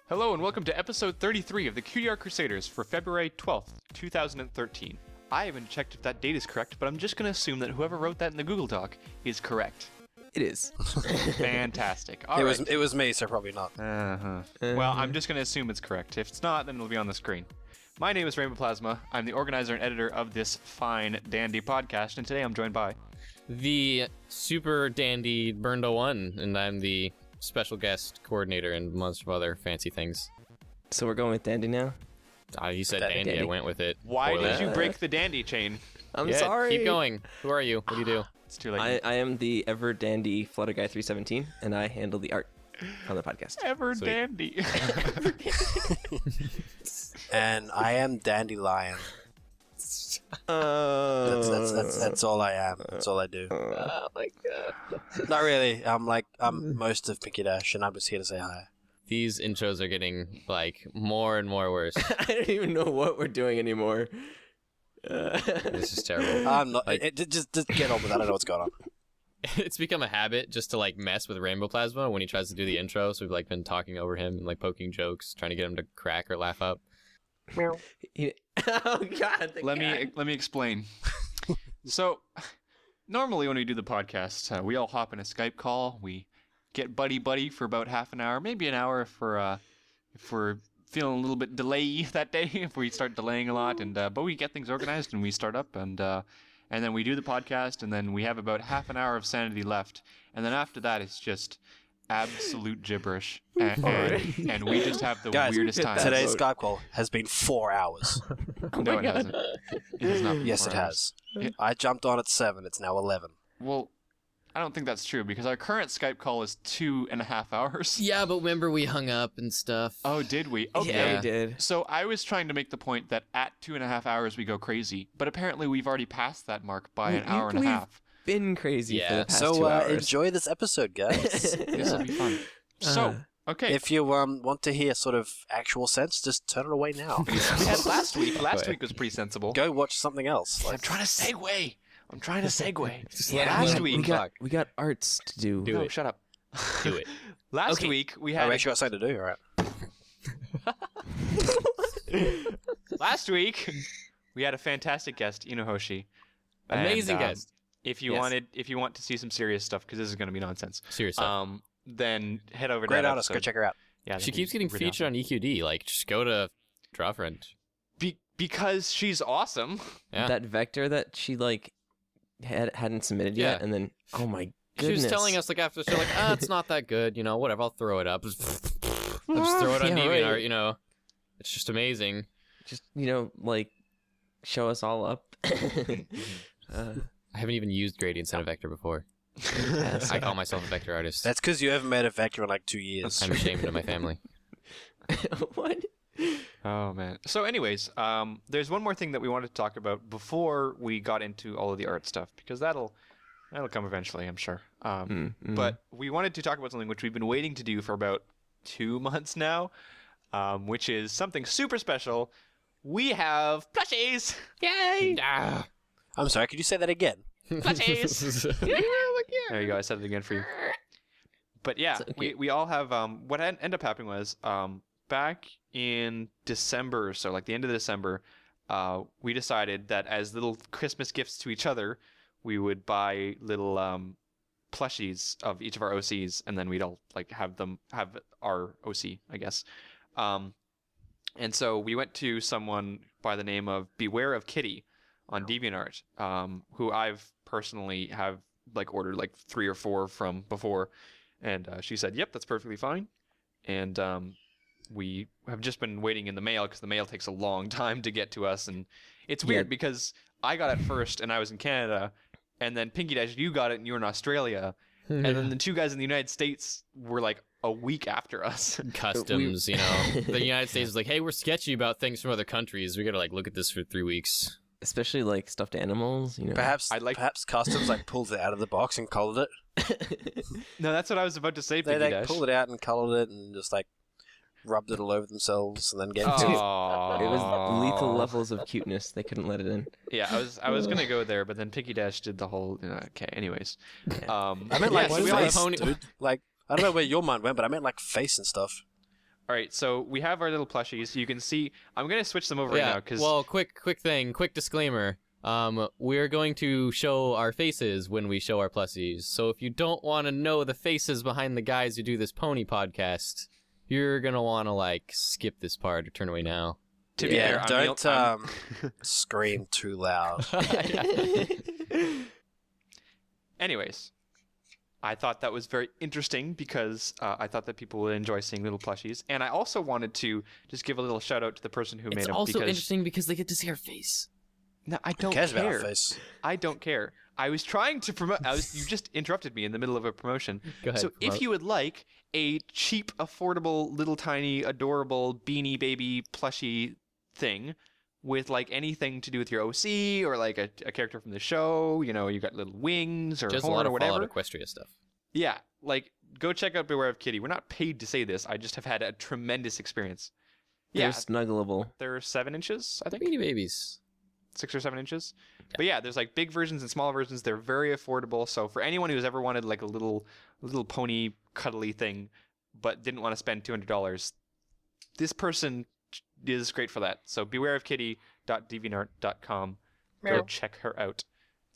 Hello and welcome to episode 33 of the Cutie Art Crusaders for February 12th, 2013. I haven't checked if that date is correct, but I'm just going to assume that whoever wrote that in the Google Doc is correct. It is. Fantastic. It was me, so probably not. Well, I'm just going to assume it's correct. If it's not, then it'll be on the screen. My name is Rainbow Plasma. I'm the organizer and editor of this fine, dandy podcast, and today I'm joined by... the super dandy Bernd 01, and I'm the special guest coordinator and a bunch of other fancy things. So we're going with dandy now? You said dandy, I went with it. Why did you break the dandy chain? I'm sorry. Keep going. Who are you? What do you do? It's too late. I am the ever dandy Flutter Guy 317, and I handle the art on the podcast. Ever dandy. And I am Dandelion. That's all I am. That's all I do. Oh my god. Not really. I'm most of PinkieDash, and I'm just here to say hi. These intros are getting, more and more worse. I don't even know what we're doing anymore. This is terrible. I'm not. Just get on with that. I don't know what's going on. It's become a habit just to, mess with Rainbow Plasma when he tries to do the intro, so we've, been talking over him and, poking jokes, trying to get him to crack or laugh up. Oh god. Let me explain. So, normally when we do the podcast, we all hop in a Skype call. We get buddy for about half an hour, maybe an hour if we're feeling a little bit delay that day. If we start delaying a lot, but we get things organized and we start up and then we do the podcast, and then we have about half an hour of sanity left, and then after that it's just absolute gibberish, and we just have the weirdest time. Today's Skype call has been 4 hours. No, it hasn't. It has not been Yes, 4 it hours. has. I jumped on at 7. It's now 11. Well, I don't think that's true, because our current Skype call is 2.5 hours. Yeah, but remember we hung up and stuff. Oh, did we? Okay. Yeah, we did. So I was trying to make the point that at 2.5 hours we go crazy, but apparently we've already passed that mark by an hour and a half. Been crazy for the past so 2 hours. enjoy this episode, guys. This will be fun. So, okay. If you want to hear sort of actual sense, just turn it away now. We had last week. Last week was pretty sensible. Go watch something else. I'm trying to segue. Last week. we got arts to do. Do No, it. shut up. Do it. Last week we had... I actually got something to do, alright. Last week we had a fantastic guest, Inohoshi. Amazing guest. If you want to see some serious stuff, because this is going to be nonsense. Seriously. Then head over to Great that artist, go episode. check her out. Yeah, She keeps getting featured on EQD. Just go to Draw Friend. Because she's awesome. Yeah. That vector that she hadn't submitted yet, and then oh my goodness, She was telling us after the show, it's not that good, whatever, I'll throw it up. I'll just throw it on DeviantArt, It's just amazing. Just show us all up. I haven't even used gradients in a vector before. I call myself a vector artist. That's because you haven't made a vector in 2 years. I'm ashamed of my family. What? Oh man. So anyways, there's one more thing that we wanted to talk about before we got into all of the art stuff, because that'll come eventually, I'm sure. But we wanted to talk about something which we've been waiting to do for about 2 months now, which is something super special. We have plushies! Yay! I'm sorry, could you say that again? Plushies! There you go, I said it again for you. But yeah, we all have, what ended up happening was, back in December or so, the end of December, we decided that as little Christmas gifts to each other, we would buy little plushies of each of our OCs, and then we'd all have our OC, I guess. And so we went to someone by the name of Beware of Kitty on DeviantArt, who I've personally have ordered 3 or 4 from before, and she said, "Yep, that's perfectly fine." And we have just been waiting in the mail because the mail takes a long time to get to us, and it's weird because I got it first and I was in Canada, and then PinkieDash, you got it and you were in Australia, and then the 2 guys in the United States were a week after us. Customs, the United States is hey, we're sketchy about things from other countries. We gotta look at this for 3 weeks. Especially stuffed animals, Perhaps customs pulled it out of the box and colored it. No, that's what I was about to say, They PinkieDash. pulled it out and colored it and just rubbed it all over themselves and then gave it to you. It was lethal levels of cuteness. They couldn't let it in. Yeah, I was gonna go there, but then PinkieDash did the whole. Okay, anyways. I meant yes, we all have face, dude. I don't know where your mind went, but I meant face and stuff. All right, so we have our little plushies. You can see. I'm gonna switch them over right now because. Well, quick disclaimer. We're going to show our faces when we show our plushies. So if you don't want to know the faces behind the guys who do this pony podcast, you're gonna want to like skip this part or turn away now. To be fair, don't scream too loud. Anyways, I thought that was very interesting because I thought that people would enjoy seeing little plushies, and I also wanted to just give a little shout out to the person who made them. It's also interesting because they get to see our face. No, I don't cares care. about our face? I don't care. I was trying to promote. You just interrupted me in the middle of a promotion. Go ahead. So if you would like a cheap, affordable, little tiny, adorable Beanie Baby plushie thing with like anything to do with your OC or like a character from the show, you know, you got little wings or just horn a lot or of whatever. Fallout Equestria stuff. Yeah, like go check out Beware of Kitty. We're not paid to say this. I just have had a tremendous experience. They're Yeah, snuggleable. they're 7 inches, I think. Beanie Babies. 6 or 7 inches. But yeah, there's like big versions and small versions. They're very affordable. So for anyone who's ever wanted like a little pony cuddly thing, but didn't want to spend $200, this person is great for that. So bewareofkitty.deviantart.com. Go check her out.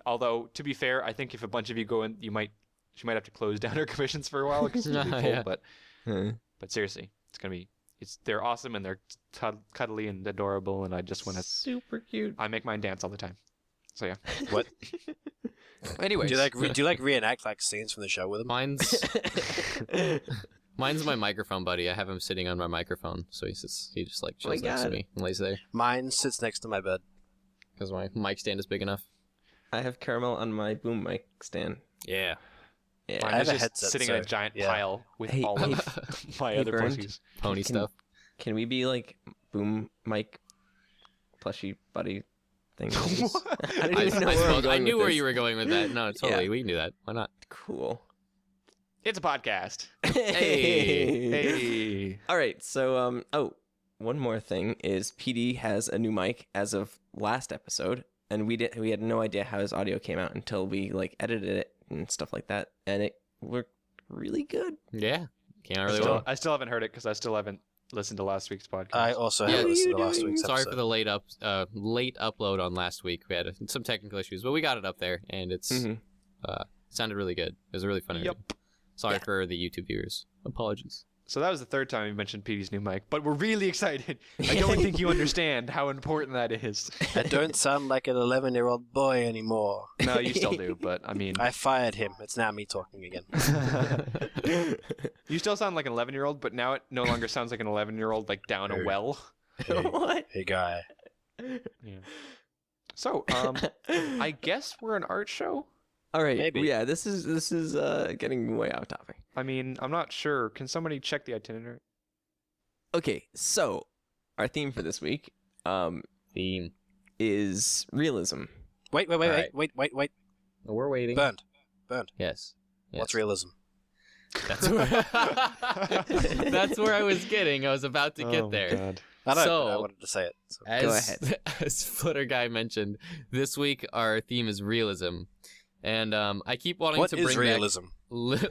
Although to be fair, I think if a bunch of you go in, she might have to close down her commissions for a while because it's gonna be full. Yeah. But seriously, they're awesome and they're cuddly and adorable, and I just want to. Super cute. I make mine dance all the time. So yeah. What? Anyways. Do you like reenact like scenes from the show with them? Mine's my microphone buddy. I have him sitting on my microphone, so he just like chills next to me and lays there. Mine sits next to my bed. Because my mic stand is big enough. I have Caramel on my boom mic stand. Yeah. Yeah. Mine I is have a just headset, sitting in a giant pile with Hey, all hey, of my hey, other Bernd. plushies. Pony stuff. Can we be like boom mic plushie buddy things? I didn't even know where I'm I going knew with where this. you were going with that. No, totally. Yeah. We can do that. Why not? Cool. It's a podcast. Hey. Hey. All right. So one more thing is PD has a new mic as of last episode, and we had no idea how his audio came out until we like edited it and stuff like that, and it worked really good. Yeah. Can't really well. I still haven't heard it because I still haven't listened to last week's podcast. I also Yeah. have What listened to last week's Sorry episode. for the late upload on last week. We had some technical issues, but we got it up there, and it's sounded really good. It was a really fun interview. Yep. Sorry for the YouTube viewers. Apologies. So that was the third time we mentioned Petey's new mic, but we're really excited. I don't think you understand how important that is. I don't sound like an 11-year-old boy anymore. No, you still do, but I mean... I fired him. It's now me talking again. You still sound like an 11-year-old, but now it no longer sounds like an 11-year-old like down a well. What? Hey, guy. Yeah. So, I guess we're an art show? All right. Maybe. Yeah, this is getting way off topic. I mean, I'm not sure. Can somebody check the itinerary? Okay, so our theme for this week Theme. is realism. Wait. Alright. Wait. We're waiting. Bernd. Yes. What's realism? That's where That's where I was getting. I was about to get there. God. I know, So- but I wanted to say it. So. Go ahead. As Flutter Guy mentioned, this week our theme is realism. And I keep wanting What to is bring realism? back...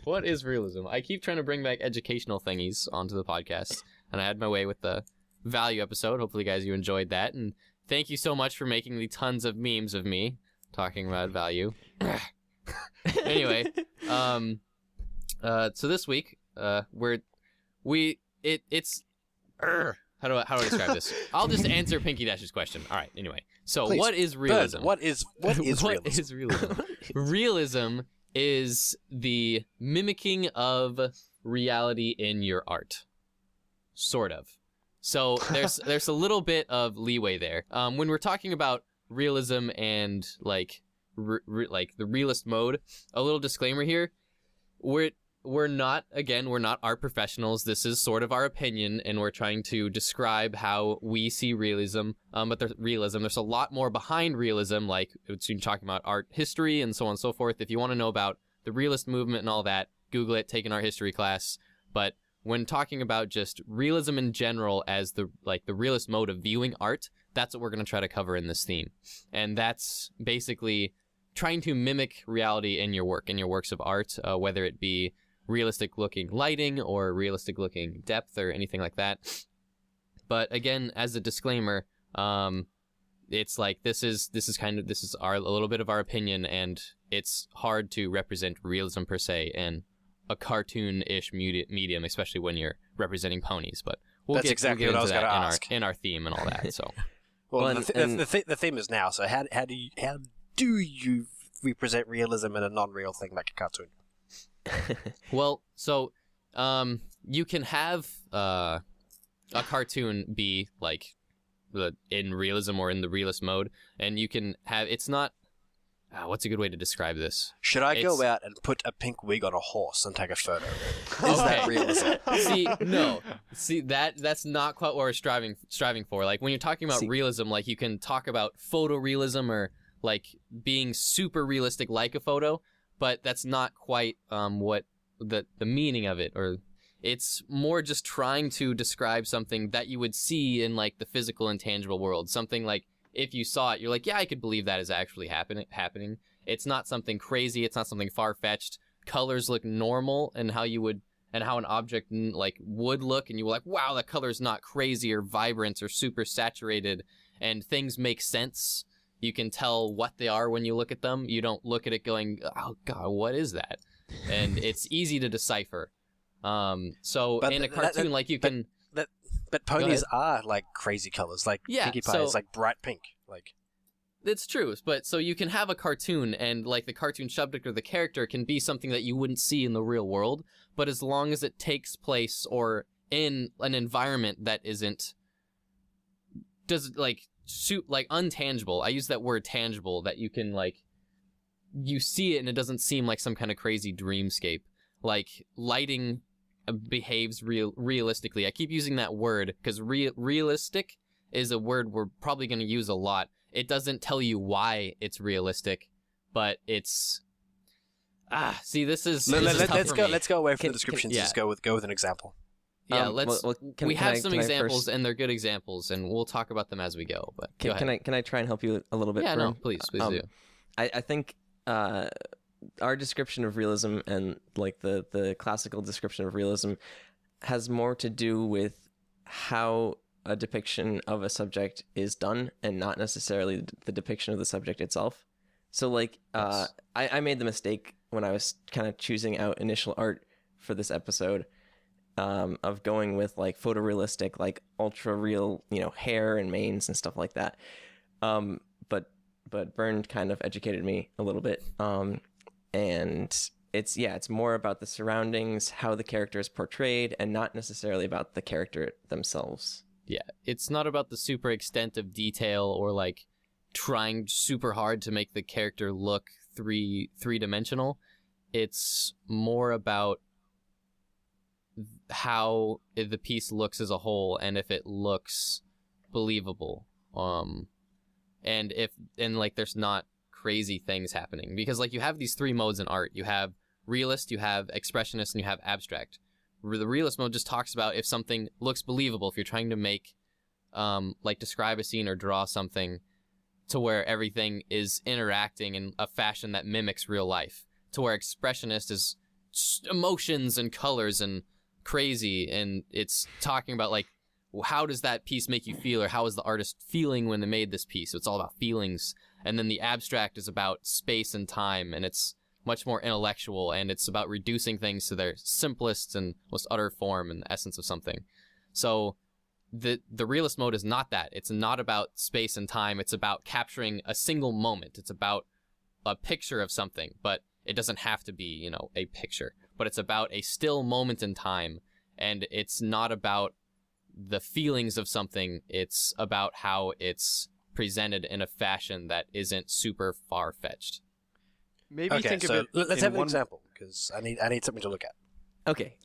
What is realism? I keep trying to bring back educational thingies onto the podcast. And I had my way with the value episode. Hopefully, guys, you enjoyed that. And thank you so much for making the tons of memes of me talking about value. Anyway, so this week, how do I describe this? I'll just answer PinkieDash's question. All right. Anyway, so Please, what is realism? Bernd, what is realism? Realism is the mimicking of reality in your art, sort of. So there's a little bit of leeway there. When we're talking about realism and like like the realist mode, a little disclaimer here: we're not art professionals. This is sort of our opinion, and we're trying to describe how we see realism. But there's a lot more behind realism, like it's talking about art history and so on and so forth. If you want to know about the realist movement and all that, Google it, take an art history class. But when talking about just realism in general as the realist mode of viewing art, that's what we're going to try to cover in this theme. And that's basically trying to mimic reality in your work, in your works of art, whether it be realistic looking lighting or realistic looking depth or anything like that. But again, as a disclaimer, it's like this is a little bit of our opinion, and it's hard to represent realism per se in a cartoon-ish medium, especially when you're representing ponies. But we'll get exactly into what I was that going to ask. in our theme and all that. So, well, the theme is now. So how do you represent realism in a non-real thing like a cartoon? well, so you can have a cartoon be like in realism or in the realist mode, and you can have it's not. What's a good way to describe this? Should I go out and put a pink wig on a horse and take a photo? Is that realism? See, that's not quite what we're striving for. Like when you're talking about realism, like you can talk about photorealism or like being super realistic like a photo, but that's not quite what the meaning of it, or it's more just trying to describe something that you would see in like the physical and tangible world. Something like if you saw it, you're like, yeah, I could believe that is actually happening. It's not something crazy. It's not something far-fetched. Colors look normal and how an object like would look, and you were like, wow, that color's not crazy or vibrant or super saturated, and things make sense. You can tell what they are when you look at them. You don't look at it going, oh god, what is that? And it's easy to decipher. So in a cartoon, like you can. But ponies are like crazy colors, like Pinkie Pie is like bright pink, like. It's true, but so you can have a cartoon, and like the cartoon subject or the character can be something that you wouldn't see in the real world, but as long as it takes place or in an environment that untangible. I use that word tangible, that you can like you see it and it doesn't seem like some kind of crazy dreamscape. Like lighting behaves realistically. I keep using that word because realistic is a word we're probably going to use a lot. It doesn't tell you why it's realistic, but it's let's go away from the descriptions. Just go with an example. Yeah, we have some examples, and they're good examples, and we'll talk about them as we go. But can I try and help you a little bit? Yeah, Bernd? no, please do. I think our description of realism and like the classical description of realism has more to do with how a depiction of a subject is done and not necessarily the depiction of the subject itself. So like I made the mistake when I was kind of choosing out initial art for this episode of going with like photorealistic, like ultra real, hair and manes and stuff like that. But Bernd kind of educated me a little bit. And it's more about the surroundings, how the character is portrayed, and not necessarily about the character themselves. Yeah, it's not about the super extent of detail or like trying super hard to make the character look three-dimensional. It's more about how the piece looks as a whole and if it looks believable. And there's not crazy things happening, because like you have these three modes in art. You have realist, you have expressionist, and you have abstract. The realist mode just talks about if something looks believable, if you're trying to make describe a scene or draw something to where everything is interacting in a fashion that mimics real life, to where expressionist is emotions and colors and crazy, and it's talking about like how does that piece make you feel, or how is the artist feeling when they made this piece. So it's all about feelings. And then the abstract is about space and time, and it's much more intellectual, and it's about reducing things to their simplest and most utter form and the essence of something. So the realist mode is not that. It's not about space and time. It's about capturing a single moment. It's about a picture of something, but it doesn't have to be, a picture. But it's about a still moment in time, and it's not about the feelings of something. It's about how it's presented in a fashion that isn't super far-fetched. Maybe think of it. Let's have an example, because I need something to look at. Okay,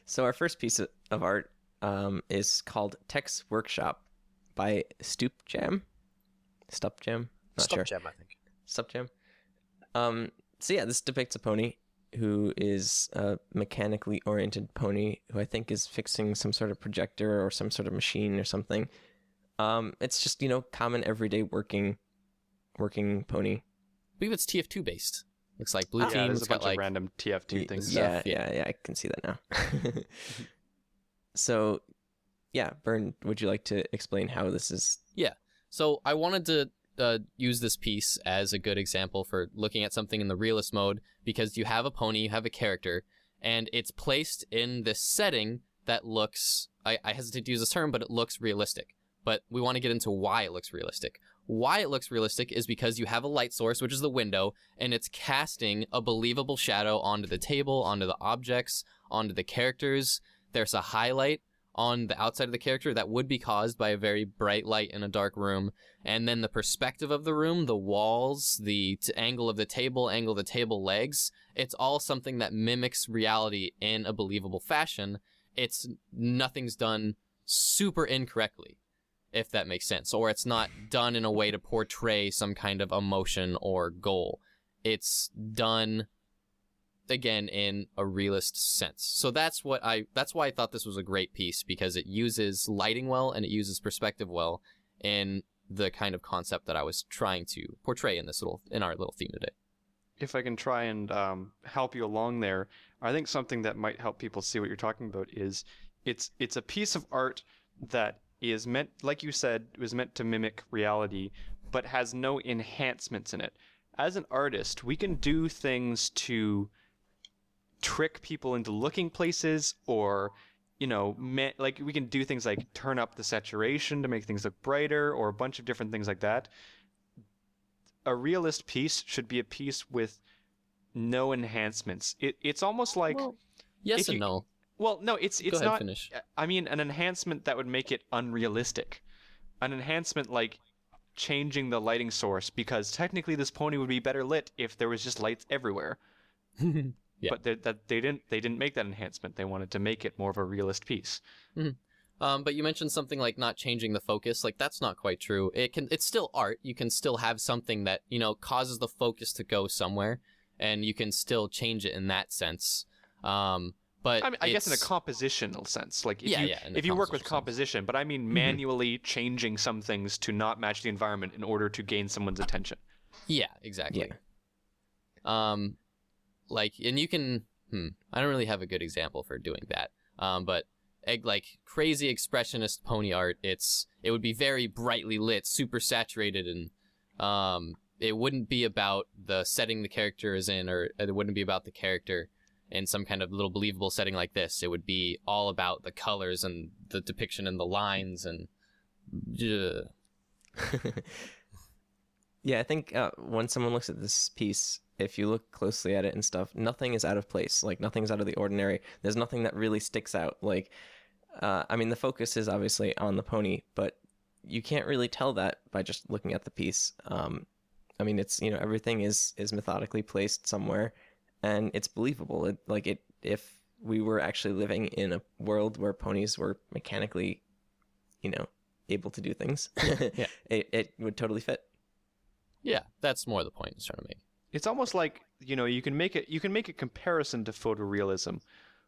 so our first piece of art is called Tex Workshop by Stupjam. Stupjam, not sure. Stupjam, I think. Stupjam. So yeah, this depicts a pony who is a mechanically oriented pony who I think is fixing some sort of projector or some sort of machine or something. It's just, common everyday working pony. I believe it's TF2 based. Looks like blue team. Yeah, there's It's a bunch got of random TF2 things. Yeah, stuff, yeah. yeah, I can see that now. So, yeah, Bernd, would you like to explain how this is? Yeah. So I wanted to use this piece as a good example for looking at something in the realist mode, because you have a pony, you have a character, and it's placed in this setting that looks, I hesitate to use this term, but it looks realistic. But we want to get into why it looks realistic. Why it looks realistic is because you have a light source, which is the window, and it's casting a believable shadow onto the table, onto the objects, onto the characters. There's a highlight on the outside of the character that would be caused by a very bright light in a dark room. And then the perspective of the room, the walls, the angle of the table legs, it's all something that mimics reality in a believable fashion. Nothing's done super incorrectly, if that makes sense, or it's not done in a way to portray some kind of emotion or goal. It's done, again, in a realist sense. So that's why I thought this was a great piece, because it uses lighting well and it uses perspective well in the kind of concept that I was trying to portray in our little theme today. If I can try and help you along there, I think something that might help people see what you're talking about is it's a piece of art that is meant, like you said, was meant to mimic reality, but has no enhancements in it. As an artist, we can do things to trick people into looking places, or, like we can do things like turn up the saturation to make things look brighter, or a bunch of different things like that. A realist piece should be a piece with no enhancements. It's almost like... Well, yes and no. Well, no, it's Go ahead, not. finish. I mean, an enhancement that would make it unrealistic. An enhancement like changing the lighting source, because technically this pony would be better lit if there was just lights everywhere. Yeah. But they didn't make that enhancement. They wanted to make it more of a realist piece. Mm-hmm. But you mentioned something like not changing the focus. Like, that's not quite true. It's still art. You can still have something that, causes the focus to go somewhere, and you can still change it in that sense. But I guess in a compositional sense, like if you work with compositional composition, but I mean manually changing some things to not match the environment in order to gain someone's attention. Yeah, exactly. Yeah. And you can, I don't really have a good example for doing that. But like crazy expressionist pony art, it would be very brightly lit, super saturated, and it wouldn't be about the setting the character is in, or it wouldn't be about the character in some kind of little believable setting like this. It would be all about the colors and the depiction and the lines and... Yeah, I think when someone looks at this piece, if you look closely at it and stuff, nothing is out of place. Like, nothing's out of the ordinary. There's nothing that really sticks out. Like, the focus is obviously on the pony, but you can't really tell that by just looking at the piece. It's, everything is methodically placed somewhere, and it's believable. If we were actually living in a world where ponies were mechanically, able to do things, Yeah. it would totally fit. Yeah, that's more the point I was trying to make. It's almost like, you can make a comparison to photorealism,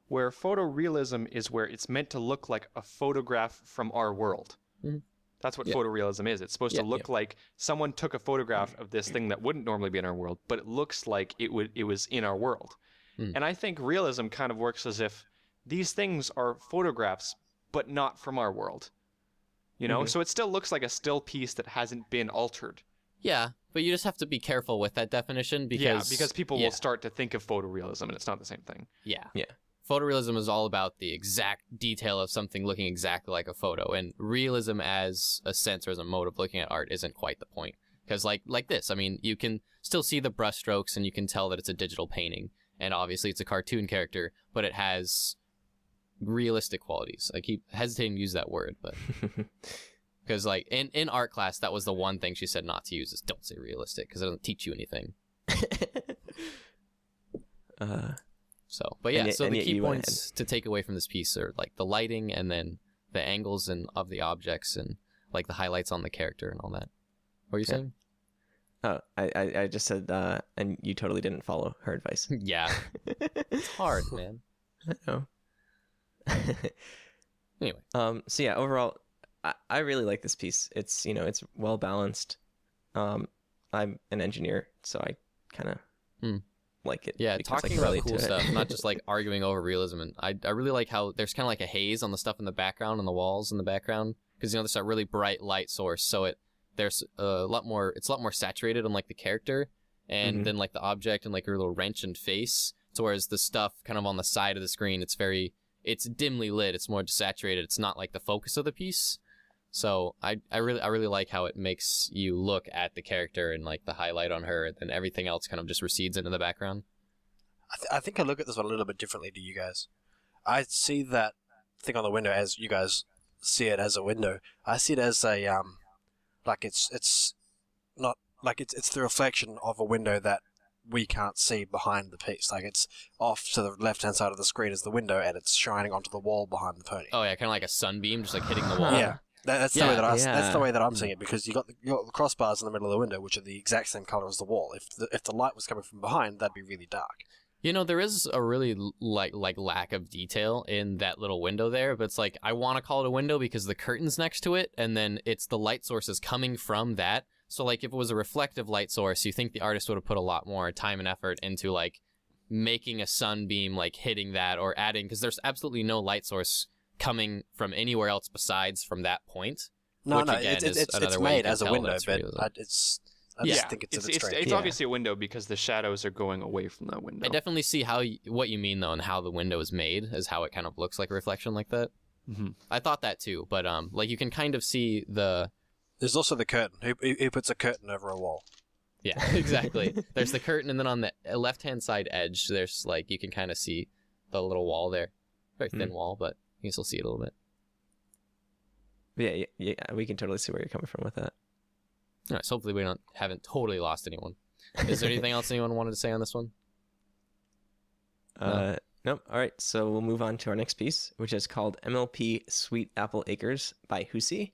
where photorealism is where it's meant to look like a photograph from our world. Mm-hmm. That's what Yeah. photorealism is. It's supposed to look like someone took a photograph of this thing that wouldn't normally be in our world, but it looks like it was in our world. Mm. And I think realism kind of works as if these things are photographs, but not from our world. So it still looks like a still piece that hasn't been altered. Yeah, but you just have to be careful with that definition, because people will start to think of photorealism, and it's not the same thing. Yeah. Yeah. Photorealism is all about the exact detail of something looking exactly like a photo, and realism as a sense or as a mode of looking at art isn't quite the point. Because like this, you can still see the brushstrokes, and you can tell that it's a digital painting, and obviously it's a cartoon character, but it has realistic qualities. I keep hesitating to use that word, but... Because, in art class, that was the one thing she said not to use, is don't say realistic, because it doesn't teach you anything. But yeah, so the key points to take away from this piece are, the lighting, and then the angles of the objects, and, the highlights on the character and all that. What were you saying? Oh, I just said, and you totally didn't follow her advice. Yeah. It's hard, man. I know. Anyway. So yeah, overall... I really like this piece. It's, it's well balanced. I'm an engineer, so I kind of like it. Yeah, because I talking can about relate cool to it. stuff, not just like arguing over realism. And I really like how there's kind of like a haze on the stuff in the background, on the walls in the background, because there's that really bright light source, so there's a lot more saturated on like the character and then like the object and like your little wrench and face. So whereas the stuff kind of on the side of the screen, it's dimly lit, it's more desaturated, it's not like the focus of the piece. So I really like how it makes you look at the character and like the highlight on her, and then everything else kind of just recedes into the background. I think I look at this one a little bit differently to you guys. I see that thing on the window as you guys see it as a window. I see it as a like it's not like it's the reflection of a window that we can't see behind the piece. Like it's off to the left-hand side of the screen is the window, and it's shining onto the wall behind the pony. Oh yeah, kind of like a sunbeam just like hitting the wall. Yeah. That's the way that that's the way that I'm Yeah. seeing it, because you got the crossbars in the middle of the window, which are the exact same color as the wall. If the light was coming from behind, that'd be really dark. You know, there is a really like lack of detail in that little window there, but it's like I want to call it a window because the curtain's next to it, and then it's the light sources coming from that. So like if it was a reflective light source, you think the artist would have put a lot more time and effort into like making a sunbeam like hitting that, or adding, because there's absolutely no light source coming from anywhere else besides from that point. No, which, no, again, is it's another way you made can as a tell window, that's but realism. I just think it's a bit strange. It's Yeah. obviously a window because the shadows are going away from that window. I definitely see what you mean though, and how the window is made, is how it kind of looks like a reflection like that. Mm-hmm. I thought that too, but like you can kind of see the. There's also the curtain. Who puts a curtain over a wall? Yeah, exactly. There's the curtain, and then on the left-hand side edge, there's like you can kind of see the little wall there. Very thin wall, but you can still see it a little bit. Yeah, we can totally see where you're coming from with that. All right, so hopefully we haven't totally lost anyone. Is there anything else anyone wanted to say on this one? No. Nope. All right, so we'll move on to our next piece, which is called MLP Sweet Apple Acres by Husi.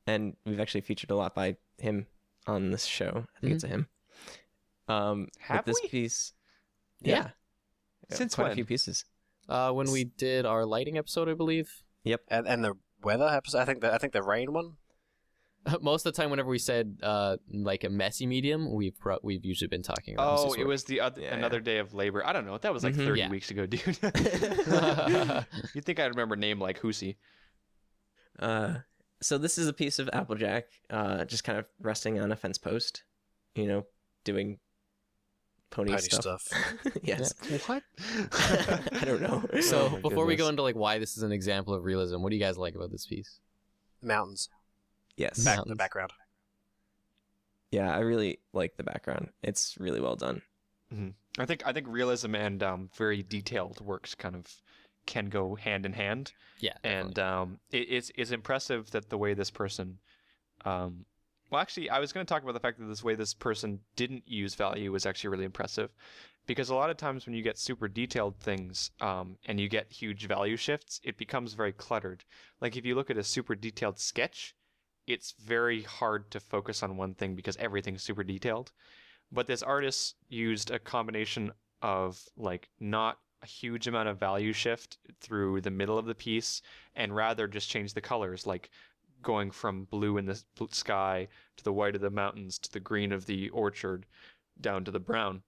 And we've actually featured a lot by him on this show. I think it's a him. Have with this we? piece, Yeah. Since quite when? a few pieces. When we did our lighting episode, I believe. Yep. And the weather episode. I think the rain one. Most of the time, whenever we said like a messy medium, we've usually been talking about. Oh, Mrs. it Work. was the other another day of labor. I don't know. That was like 30 Yeah. weeks ago, dude. You'd think I'd remember a name like Husi. So this is a piece of Applejack, just kind of resting on a fence post, doing pony stuff. Yes. What? I don't know. So Oh my before we go goodness. into like why this is an example of realism, what do you guys like about this piece? Mountains. Yes. Back- The Mountains. background. Yeah, I really like the background. It's really well done. I think realism and very detailed works kind of can go hand in hand. Yeah, And it's impressive that the way this person well, actually, I was going to talk about the fact that this way this person didn't use value was actually really impressive, because a lot of times when you get super detailed things and you get huge value shifts, it becomes very cluttered. Like if you look at a super detailed sketch, it's very hard to focus on one thing because everything's super detailed. But this artist used a combination of like not a huge amount of value shift through the middle of the piece, and rather just change the colors, like going from blue in the sky to the white of the mountains to the green of the orchard down to the brown.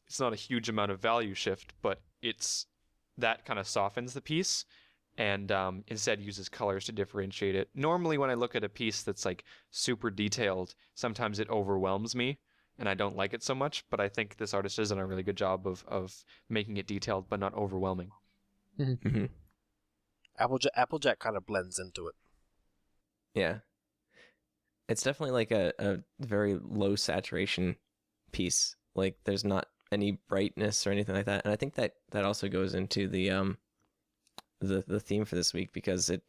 It's not a huge amount of value shift, but it's that kind of softens the piece, and instead uses colors to differentiate it. Normally when I look at a piece that's like super detailed, sometimes it overwhelms me and I don't like it so much, but I think this artist has done a really good job of making it detailed but not overwhelming. Mm-hmm. Applejack kind of blends into it. Yeah. It's definitely like a very low saturation piece. Like there's not any brightness or anything like that. And I think that also goes into the theme for this week, because it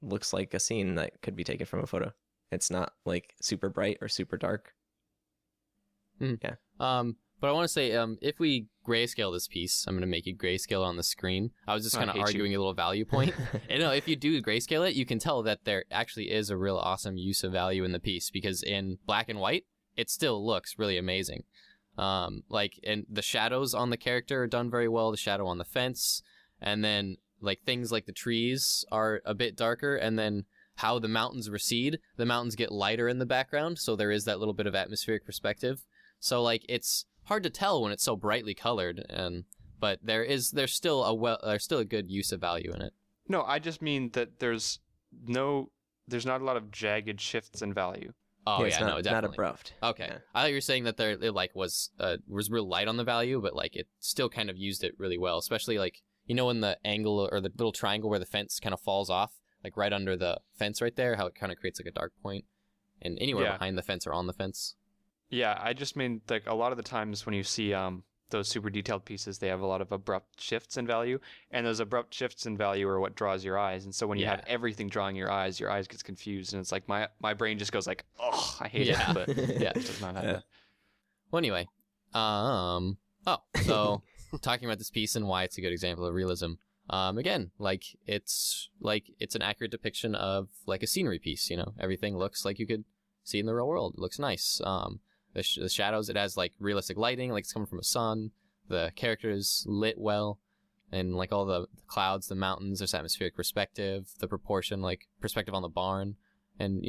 looks like a scene that could be taken from a photo. It's not like super bright or super dark. Yeah. But I want to say, if we grayscale this piece, I'm going to make you grayscale on the screen. I was just I kind of hate you. arguing a little value point. And no, if you do grayscale it, you can tell that there actually is a real awesome use of value in the piece, because in black and white, it still looks really amazing. And the shadows on the character are done very well. The shadow on the fence, and then like things like the trees are a bit darker, and then how the mountains recede. The mountains get lighter in the background, so there is that little bit of atmospheric perspective. So like it's hard to tell when it's so brightly colored, but there's still a good use of value in it. No, I just mean that there's not a lot of jagged shifts in value. Oh it's no, definitely not abrupt. Okay, yeah. I thought you were saying that it like was real light on the value, but like it still kind of used it really well, especially like in the angle or the little triangle where the fence kind of falls off, like right under the fence right there, how it kind of creates like a dark point, and anywhere behind the fence or on the fence. Yeah, I just mean like a lot of the times when you see those super detailed pieces, they have a lot of abrupt shifts in value, and those abrupt shifts in value are what draws your eyes. And so when you have everything drawing your eyes gets confused, and it's like my brain just goes like, oh, I hate it, but it does not happen. Well, anyway, so talking about this piece and why it's a good example of realism. Again, like it's an accurate depiction of like a scenery piece. Everything looks like you could see in the real world. It looks nice. The shadows, it has like realistic lighting, like it's coming from a sun. The characters lit well, and like all the clouds, the mountains, there's atmospheric perspective, the proportion, like perspective on the barn, and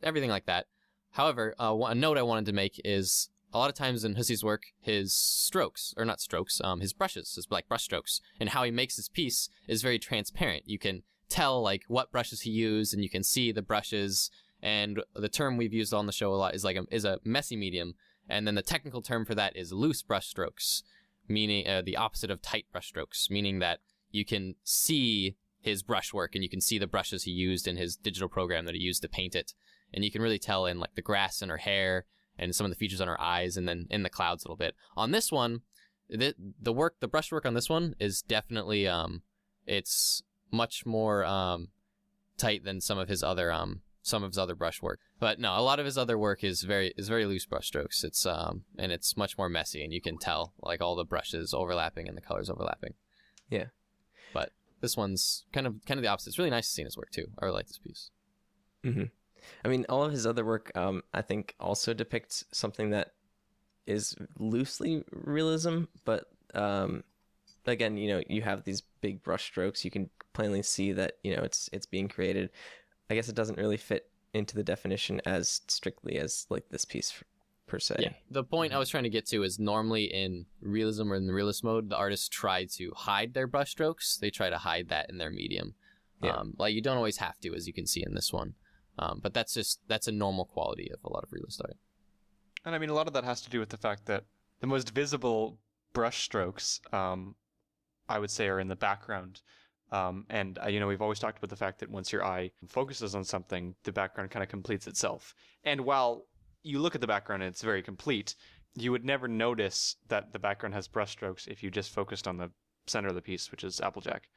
everything like that. However, a note I wanted to make is a lot of times in Hussy's work, his strokes, or not strokes, his brushes, his like brush strokes, and how he makes his piece is very transparent. You can tell like what brushes he used, and you can see the brushes. And the term we've used on the show a lot is a messy medium, and then the technical term for that is loose brush strokes, meaning the opposite of tight brush strokes, meaning that you can see his brushwork and you can see the brushes he used in his digital program that he used to paint it, and you can really tell in like the grass in her hair and some of the features on her eyes, and then in the clouds a little bit. On this one, the brushwork on this one is definitely it's much more tight than some of his other brushwork. But no, a lot of his other work is very loose brush strokes. It's and it's much more messy, and you can tell like all the brushes overlapping and the colors overlapping. Yeah. But this one's kind of the opposite. It's really nice to see in his work too. I really like this piece. Mm-hmm. I mean, all of his other work, I think, also depicts something that is loosely realism, but again, you have these big brush strokes. You can plainly see that it's being created. I guess it doesn't really fit into the definition as strictly as like this piece per se. Yeah. The point I was trying to get to is normally in realism or in the realist mode, the artists try to hide their brush strokes. They try to hide that in their medium. Yeah. Like you don't always have to, as you can see in this one. But that's a normal quality of a lot of realist art. And I mean, a lot of that has to do with the fact that the most visible brush strokes, I would say, are in the background. And we've always talked about the fact that once your eye focuses on something, the background kind of completes itself. And while you look at the background and it's very complete, you would never notice that the background has brush strokes if you just focused on the center of the piece, which is Applejack.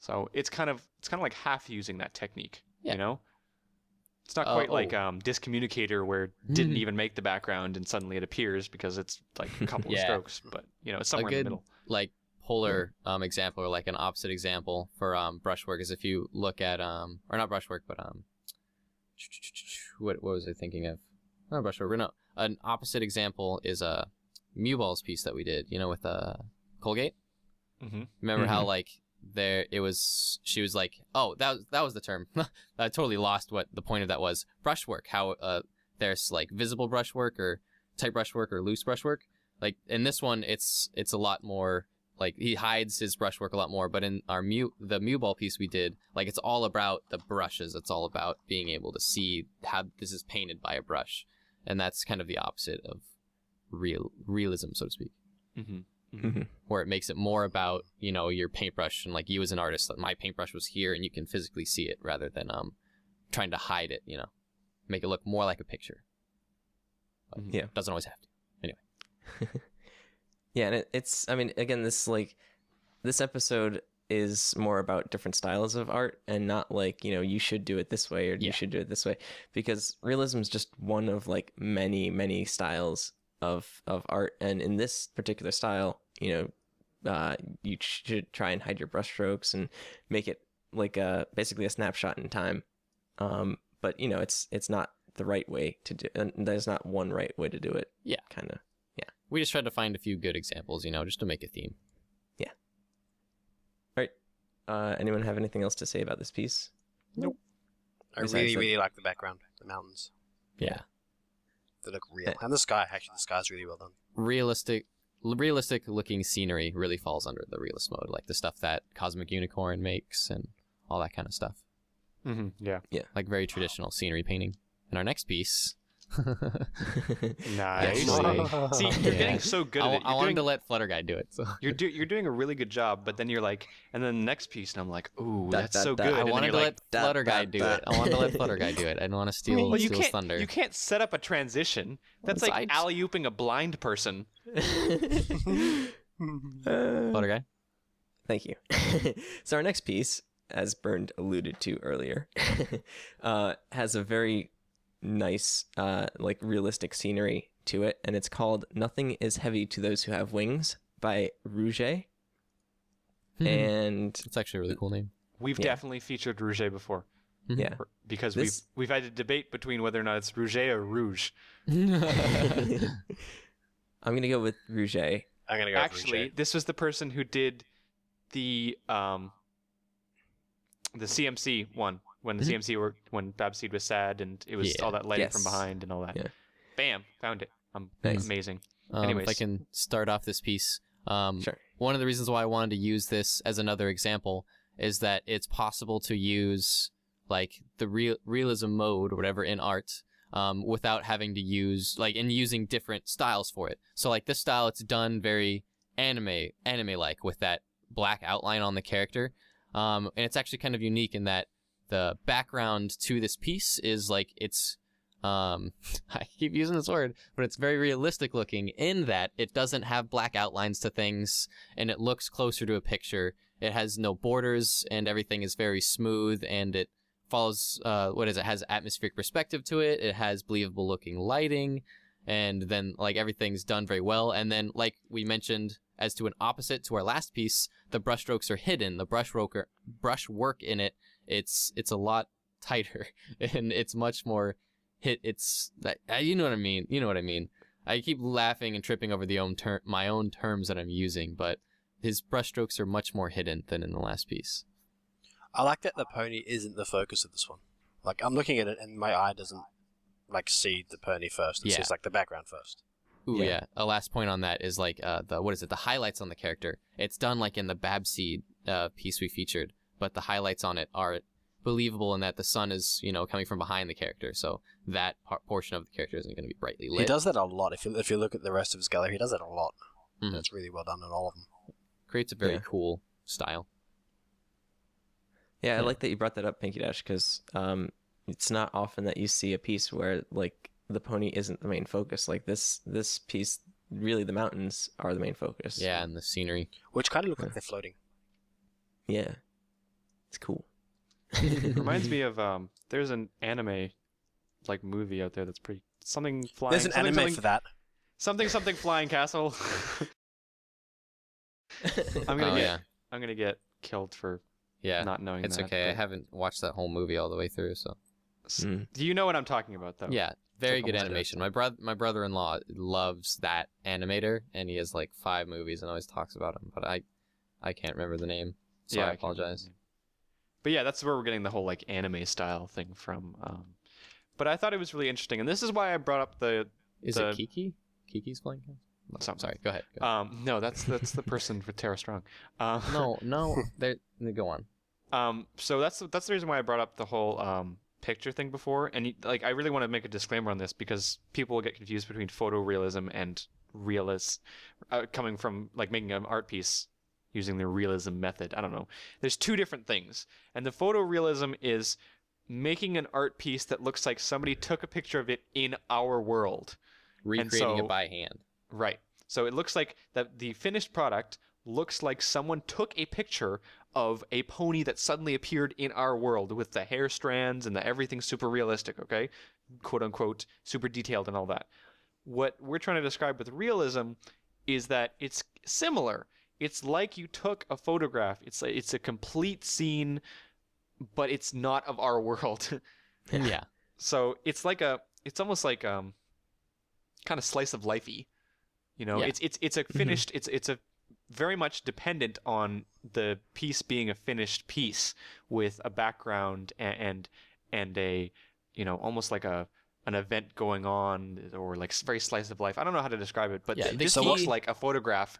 So it's kind of like half using that technique, It's not quite like Discommunicator, where it didn't even make the background and suddenly it appears because it's like a couple of strokes, but it's somewhere in the middle. Like polar example, or like an opposite example for brushwork is if you look at or not brushwork, but what was I thinking of? Not brushwork. No, an opposite example is a Mewballs piece that we did, with Colgate. Mm-hmm. Remember how like she was like, oh, that was the term. I totally lost what the point of that was. Brushwork, how there's like visible brushwork or tight brushwork or loose brushwork. Like in this one, it's a lot more like he hides his brushwork a lot more. But in the Mewball piece we did, like it's all about the brushes. It's all about being able to see how this is painted by a brush, and that's kind of the opposite of realism, so to speak. Mm-hmm. Mm-hmm. Where it makes it more about your paintbrush and like you as an artist, that my paintbrush was here and you can physically see it, rather than trying to hide it, make it look more like a picture. Yeah, doesn't always have to. Anyway. Yeah, and it's I mean, again, this episode is more about different styles of art and not like you should do it this way or you should do it this way, because realism is just one of like many styles of art, and in this particular style, you should try and hide your brush strokes and make it like basically a snapshot in time. But it's not the right way to do, and there's not one right way to do it. Yeah, kind of. Yeah, we just tried to find a few good examples, just to make a theme. Yeah. All right. Anyone have anything else to say about this piece? Nope. I really like the background, the mountains. Yeah. They look real. And the sky's really well done. Realistic looking scenery really falls under the realist mode, like the stuff that Cosmic Unicorn makes and all that kind of stuff. Mm-hmm. Yeah. Like very traditional scenery painting. And our next piece. Nice. Actually, See, you're getting so good at it. I wanted to let Flutter Guy do it. So you're doing a really good job, but then you're like, and then the next piece, and I'm like, ooh, that's so good. I And wanted then to you're let Flutter Guy do it. I wanted to let Flutter Guy do it. I didn't want to steal well, his thunder. You can't set up a transition. That's like alley-ooping a blind person. Flutter Guy. Thank you. So our next piece, as Bernd alluded to earlier, has a very nice, like realistic scenery to it, and it's called "Nothing Is Heavy to Those Who Have Wings" by Rouget. And it's actually a really cool name. We've definitely featured Rouget before. Yeah, because we've had a debate between whether or not it's Rouget or Rouge. I'm gonna go with Rouget. I'm gonna go Actually, with Rouget. this was the person who did the CMC one when the CMC worked, when Babseed was sad and it was all that lighting from behind and all that. Yeah. Bam, found it. Nice. Amazing. If I can start off this piece, Sure. one of the reasons why I wanted to use this as another example is that it's possible to use like the realism mode or whatever in art without having to use using different styles for it. So like this style, it's done very anime-like with that black outline on the character. And it's actually kind of unique in that the background to this piece is like it's I keep using this word, but it's very realistic looking in that it doesn't have black outlines to things and it looks closer to a picture. It has no borders and everything is very smooth and it follows it has atmospheric perspective to it. It has believable looking lighting and then like everything's done very well. And then like we mentioned, as to an opposite to our last piece, the brushstrokes are hidden. The brushwork in it, it's a lot tighter and it's much more it's you know what I mean. You know what I mean. I keep laughing and tripping over my own terms that I'm using, but his brushstrokes are much more hidden than in the last piece. I like that the pony isn't the focus of this one. Like I'm looking at it and my eye doesn't like see the pony first. It sees like the background first. Ooh, yeah. A last point on that is like the highlights on the character. It's done like in the Babseed piece we featured, but the highlights on it are believable in that the sun is, coming from behind the character, so that portion of the character isn't going to be brightly lit. He does that a lot. If you look at the rest of his gallery, he does that a lot. Mm-hmm. It's really well done in all of them. Creates a very cool style. Yeah, I like that you brought that up, PinkieDash, because it's not often that you see a piece where like the pony isn't the main focus. Like this piece, really the mountains are the main focus. Yeah, and the scenery. Which kind of look like they're floating. Yeah. It's cool. Reminds me of there's an anime like movie out there that's pretty something flying. There's an anime for that. Something flying castle. I'm gonna get killed for not knowing it's that. okay. I haven't watched that whole movie all the way through, so. Do you know what I'm talking about though? Yeah, very good animation. My brother-in-law loves that animator, and he has like 5 movies and always talks about him, but I can't remember the name, so I apologize. But yeah, that's where we're getting the whole like anime style thing from. But I thought it was really interesting, and this is why I brought up Is it Kiki? Kiki's playing? Something. Sorry, go ahead. No, that's the person for Tara Strong. No, go on. So that's the reason why I brought up the whole picture thing before, and I really want to make a disclaimer on this because people will get confused between photorealism and realist, coming from like making an art piece using the realism method. I don't know. There's 2 different things, and the photorealism is making an art piece that looks like somebody took a picture of it in our world, recreating it by hand. Right. So it looks like the finished product looks like someone took a picture of a pony that suddenly appeared in our world with the hair strands and everything super realistic, okay? Quote unquote, super detailed and all that. What we're trying to describe with realism is that it's similar. It's like you took a photograph. It's a complete scene, but it's not of our world. Yeah. So it's almost like kind of slice of lifey. It's a finished. It's a very much dependent on the piece being a finished piece with a background and a almost like a an event going on, or like very slice of life. I don't know how to describe it, but Yeah, this looks like a photograph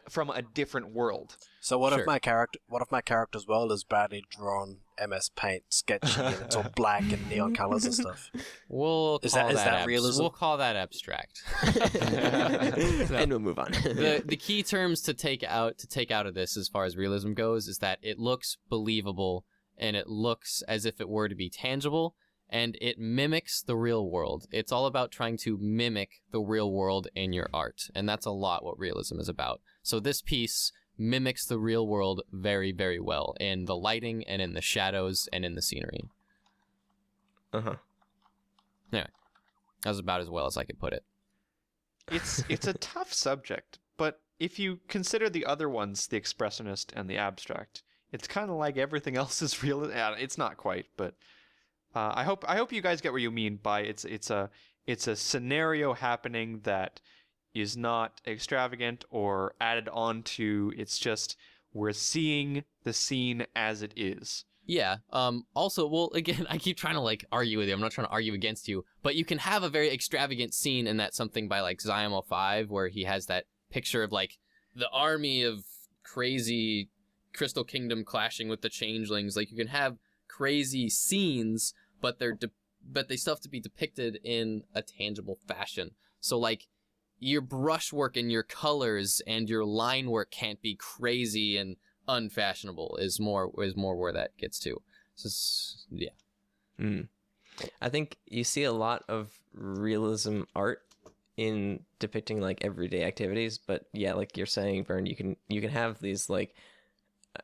from a different world. So what if my character's world is badly drawn MS Paint sketchy and it's all black and neon colors and stuff? Is that realism? We'll call that abstract. And we'll move on. The key terms to take out of this, as far as realism goes, is that it looks believable and it looks as if it were to be tangible, and it mimics the real world. It's all about trying to mimic the real world in your art, and that's a lot what realism is about. So this piece mimics the real world very, very well in the lighting and in the shadows and in the scenery. Uh-huh. Anyway, that was about as well as I could put it. It's a tough subject, but if you consider the other ones, the expressionist and the abstract, it's kind of like everything else is real. It's not quite, but I hope you guys get what you mean by it's a scenario happening that is not extravagant or added on to. It's just we're seeing the scene as it is. Yeah. Also, well, again, I keep trying to like argue with you. I'm not trying to argue against you, but you can have a very extravagant scene in that something by like Zymo 5, where he has that picture of like the army of crazy Crystal Kingdom clashing with the changelings. Like you can have crazy scenes, but they still have to be depicted in a tangible fashion. So like your brushwork and your colors and your line work can't be crazy and unfashionable is more where that gets to. So yeah. I think you see a lot of realism art in depicting like everyday activities, but yeah, like you're saying, Bernd, you can have these like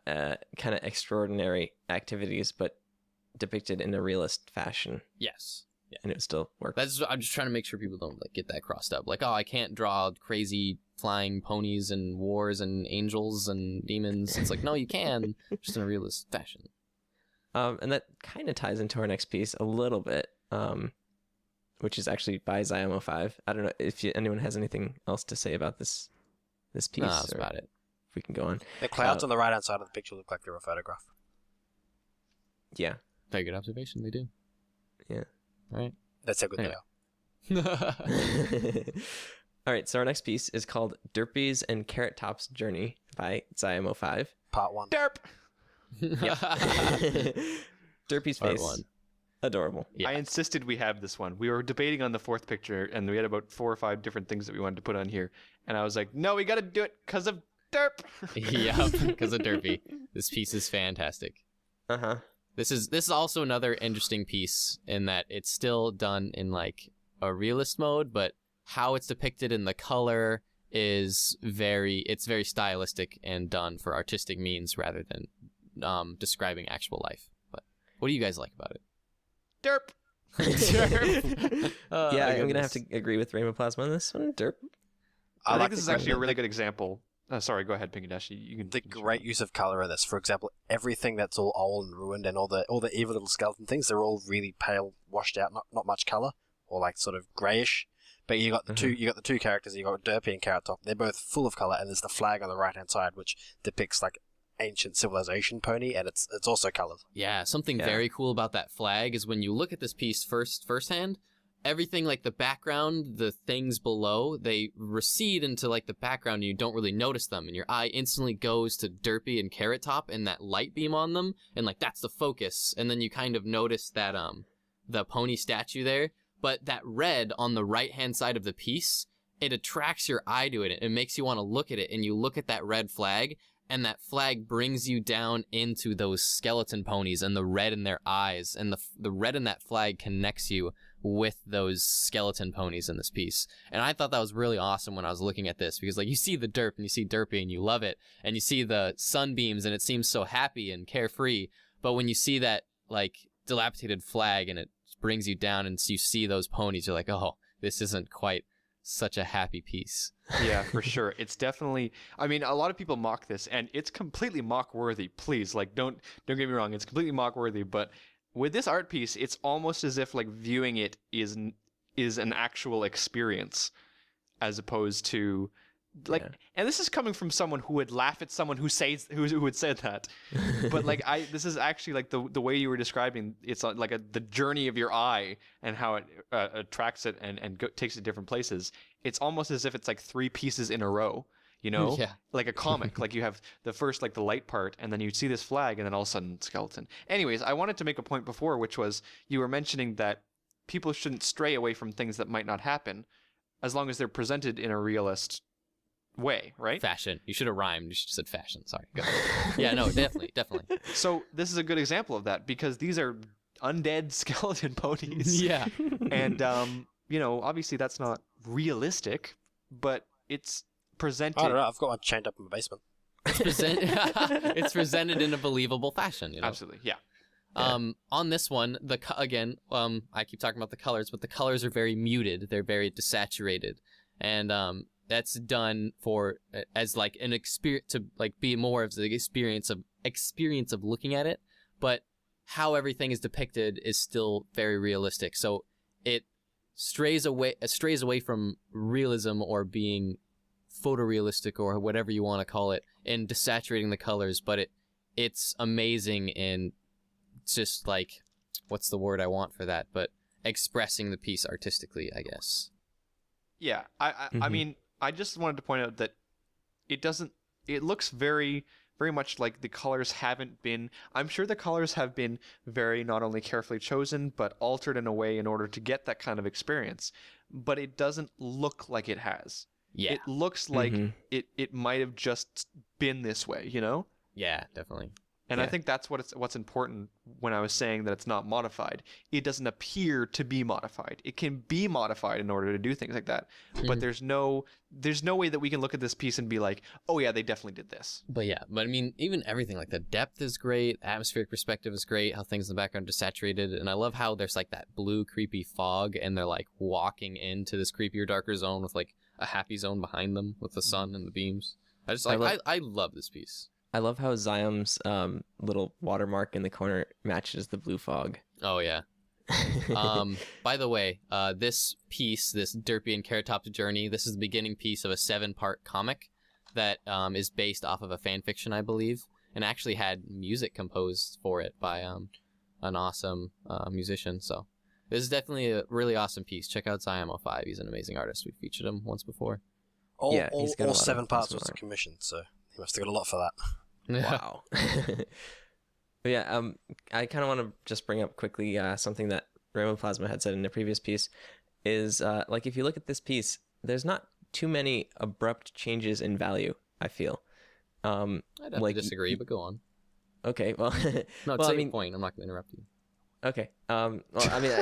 kind of extraordinary activities, but depicted in a realist fashion. Yes. Yeah. And it would still work. I'm just trying to make sure people don't like get that crossed up. Like, oh, I can't draw crazy flying ponies and wars and angels and demons. It's like, no, you can, just in a realist fashion. And that kind of ties into our next piece a little bit, which is actually by Zymo 5. I don't know if anyone has anything else to say about this piece. No, that's about it. If we can go on. The clouds on the right-hand side of the picture look like they're a photograph. Yeah. Very good observation. They do. Yeah. All right. That's how good they are. All right, so our next piece is called Derpy's and Carrot Top's Journey by Zymo 5. Part 1. Derp! Derpy's Part face. 1. Adorable. Yeah. I insisted we have this one. We were debating on the fourth picture, and we had about 4 or 5 different things that we wanted to put on here. And I was like, no, we got to do it because of Derp! Yep, because of Derpy. This piece is fantastic. Uh-huh. This is also another interesting piece in that it's still done in like a realist mode, but how it's depicted in the color is very stylistic and done for artistic means rather than describing actual life. But what do you guys like about it? Derp! Derp. Yeah, I'm going to have to agree with Rainbow Plasma on this one. Derp. I think this is actually a really good example. Sorry, go ahead, PinkieDash. You can. The great use of color in this. For example, everything that's all old and ruined, and all the evil little skeleton things, they're all really pale, washed out, not much color, or like sort of grayish. But you got the two characters. You got Derpy and Carrot Top. They're both full of color, and there's the flag on the right hand side, which depicts like ancient civilization pony, and it's also colored. Yeah, something very cool about that flag is when you look at this piece firsthand, everything like the background, the things below, they recede into like the background and you don't really notice them, and your eye instantly goes to Derpy and Carrot Top and that light beam on them, and like that's the focus, and then you kind of notice that the pony statue there, but that red on the right hand side of the piece, it attracts your eye to it. It makes you want to look at it, and you look at that red flag, and that flag brings you down into those skeleton ponies and the red in their eyes, and the red in that flag connects you with those skeleton ponies in this piece. And I thought that was really awesome when I was looking at this, because like you see the derp and you see Derpy and you love it, and you see the sunbeams and it seems so happy and carefree, but when you see that like dilapidated flag and it brings you down and you see those ponies, you're like, oh, this isn't quite such a happy piece. Yeah, for sure. It's definitely, I mean, a lot of people mock this, and it's completely mock worthy. Please, like, don't get me wrong, it's completely mock worthy, but with this art piece, it's almost as if like viewing it is an actual experience, as opposed to like, and this is coming from someone who would laugh at someone who would say that, but like this is actually like the way you were describing. It's like the journey of your eye and how it attracts it and takes it different places. It's almost as if it's like 3 pieces in a row. You know, like a comic. Like you have the first, like the light part, and then you see this flag, and then all of a sudden skeleton. Anyways, I wanted to make a point before, which was you were mentioning that people shouldn't stray away from things that might not happen, as long as they're presented in a realist way, right? Fashion. You should have rhymed. You should have said fashion. Sorry. Go ahead. Yeah, no, definitely. So this is a good example of that because these are undead skeleton ponies. Yeah. And you know, obviously that's not realistic, but it's presented. I don't know. I've got one chained up in my basement. It's presented in a believable fashion. You know? Absolutely, yeah. On this one, I keep talking about the colors, but the colors are very muted. They're very desaturated, and that's done as like an experience to like be more of the experience of looking at it. But how everything is depicted is still very realistic. So it strays away from realism or being photorealistic or whatever you want to call it in desaturating the colors, but it's amazing in just like, what's the word I want for that, but expressing the piece artistically, I guess. Yeah, I mean, I just wanted to point out that it looks very, very much like the colors haven't been, I'm sure the colors have been very not only carefully chosen, but altered in a way in order to get that kind of experience, but it doesn't look like it has. Yeah. It looks like it might have just been this way, you know? Yeah, definitely. And I think that's what's important when I was saying that it's not modified. It doesn't appear to be modified. It can be modified in order to do things like that. But there's no way that we can look at this piece and be like, oh yeah, they definitely did this. But I mean, even everything, like the depth is great, atmospheric perspective is great, how things in the background are saturated, and I love how there's like that blue creepy fog and they're like walking into this creepier, darker zone with like a happy zone behind them with the sun and the beams. I love this piece. I love how Zyum's little watermark in the corner matches the blue fog. Oh, yeah. By the way, this piece, this Derpy and Carrot Top's Journey, this is the beginning piece of a 7-part comic that is based off of a fan fiction, I believe, and actually had music composed for it by an awesome musician. So this is definitely a really awesome piece. Check out Zyum05. He's an amazing artist. We've featured him once before. All 7 parts was commissioned, so he must have got a lot for that. Wow. But yeah, I kind of want to just bring up quickly something that Rainbow Plasma had said in the previous piece is like if you look at this piece, there's not too many abrupt changes in value, I feel. I'd have to disagree, but go on. Okay, well... No, well, say your point. I'm not going to interrupt you. Okay. Well, I mean...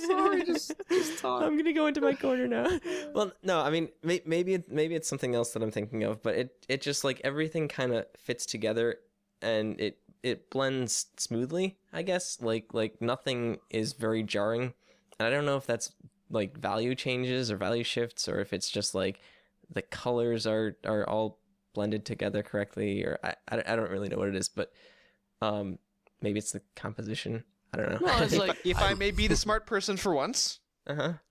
Sorry, just talk. I'm gonna go into my corner now. Well, no, I mean, maybe it's something else that I'm thinking of, but it just like everything kind of fits together, and it blends smoothly, I guess. Like nothing is very jarring, and I don't know if that's like value changes or value shifts, or if it's just like the colors are all blended together correctly, or I don't really know what it is, but maybe it's the composition. I don't know. Well, it's like, if I may be the smart person for once,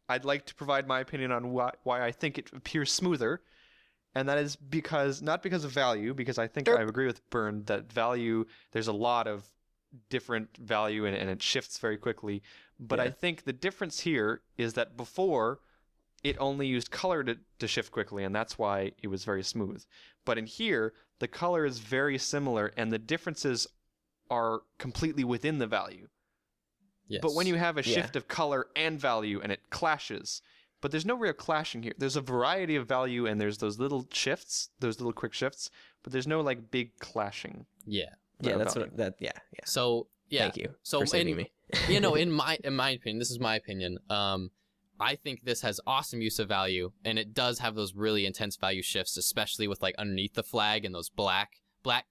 I'd like to provide my opinion on why I think it appears smoother, and that is not because of value, because I think I agree with Bernd that value, there's a lot of different value and it shifts very quickly, but I think the difference here is that before it only used color to shift quickly, and that's why it was very smooth. But in here, the color is very similar, and the differences are completely within the value. Yes. But when you have a shift of color and value and it clashes, but there's no real clashing here. There's a variety of value and there's those little shifts, those little quick shifts, but there's no like big clashing. Yeah. Yeah, that's what that yeah. So, yeah. Thank you for saving me. You know, in my opinion, this is my opinion. I think this has awesome use of value, and it does have those really intense value shifts, especially with like underneath the flag and those black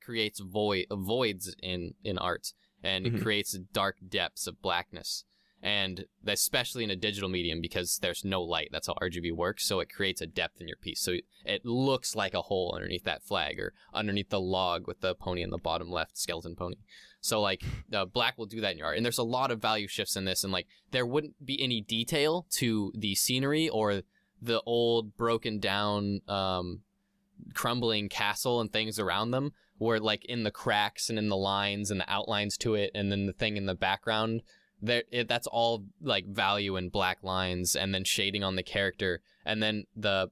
creates voids in art. And it creates dark depths of blackness, and especially in a digital medium because there's no light. That's how RGB works, so it creates a depth in your piece. So it looks like a hole underneath that flag or underneath the log with the pony in the bottom left, skeleton pony. So like black will do that in your art, and there's a lot of value shifts in this, and like there wouldn't be any detail to the scenery or the old broken down crumbling castle and things around them, where like in the cracks and in the lines and the outlines to it, and then the thing in the background that's all like value in black lines and then shading on the character, and then the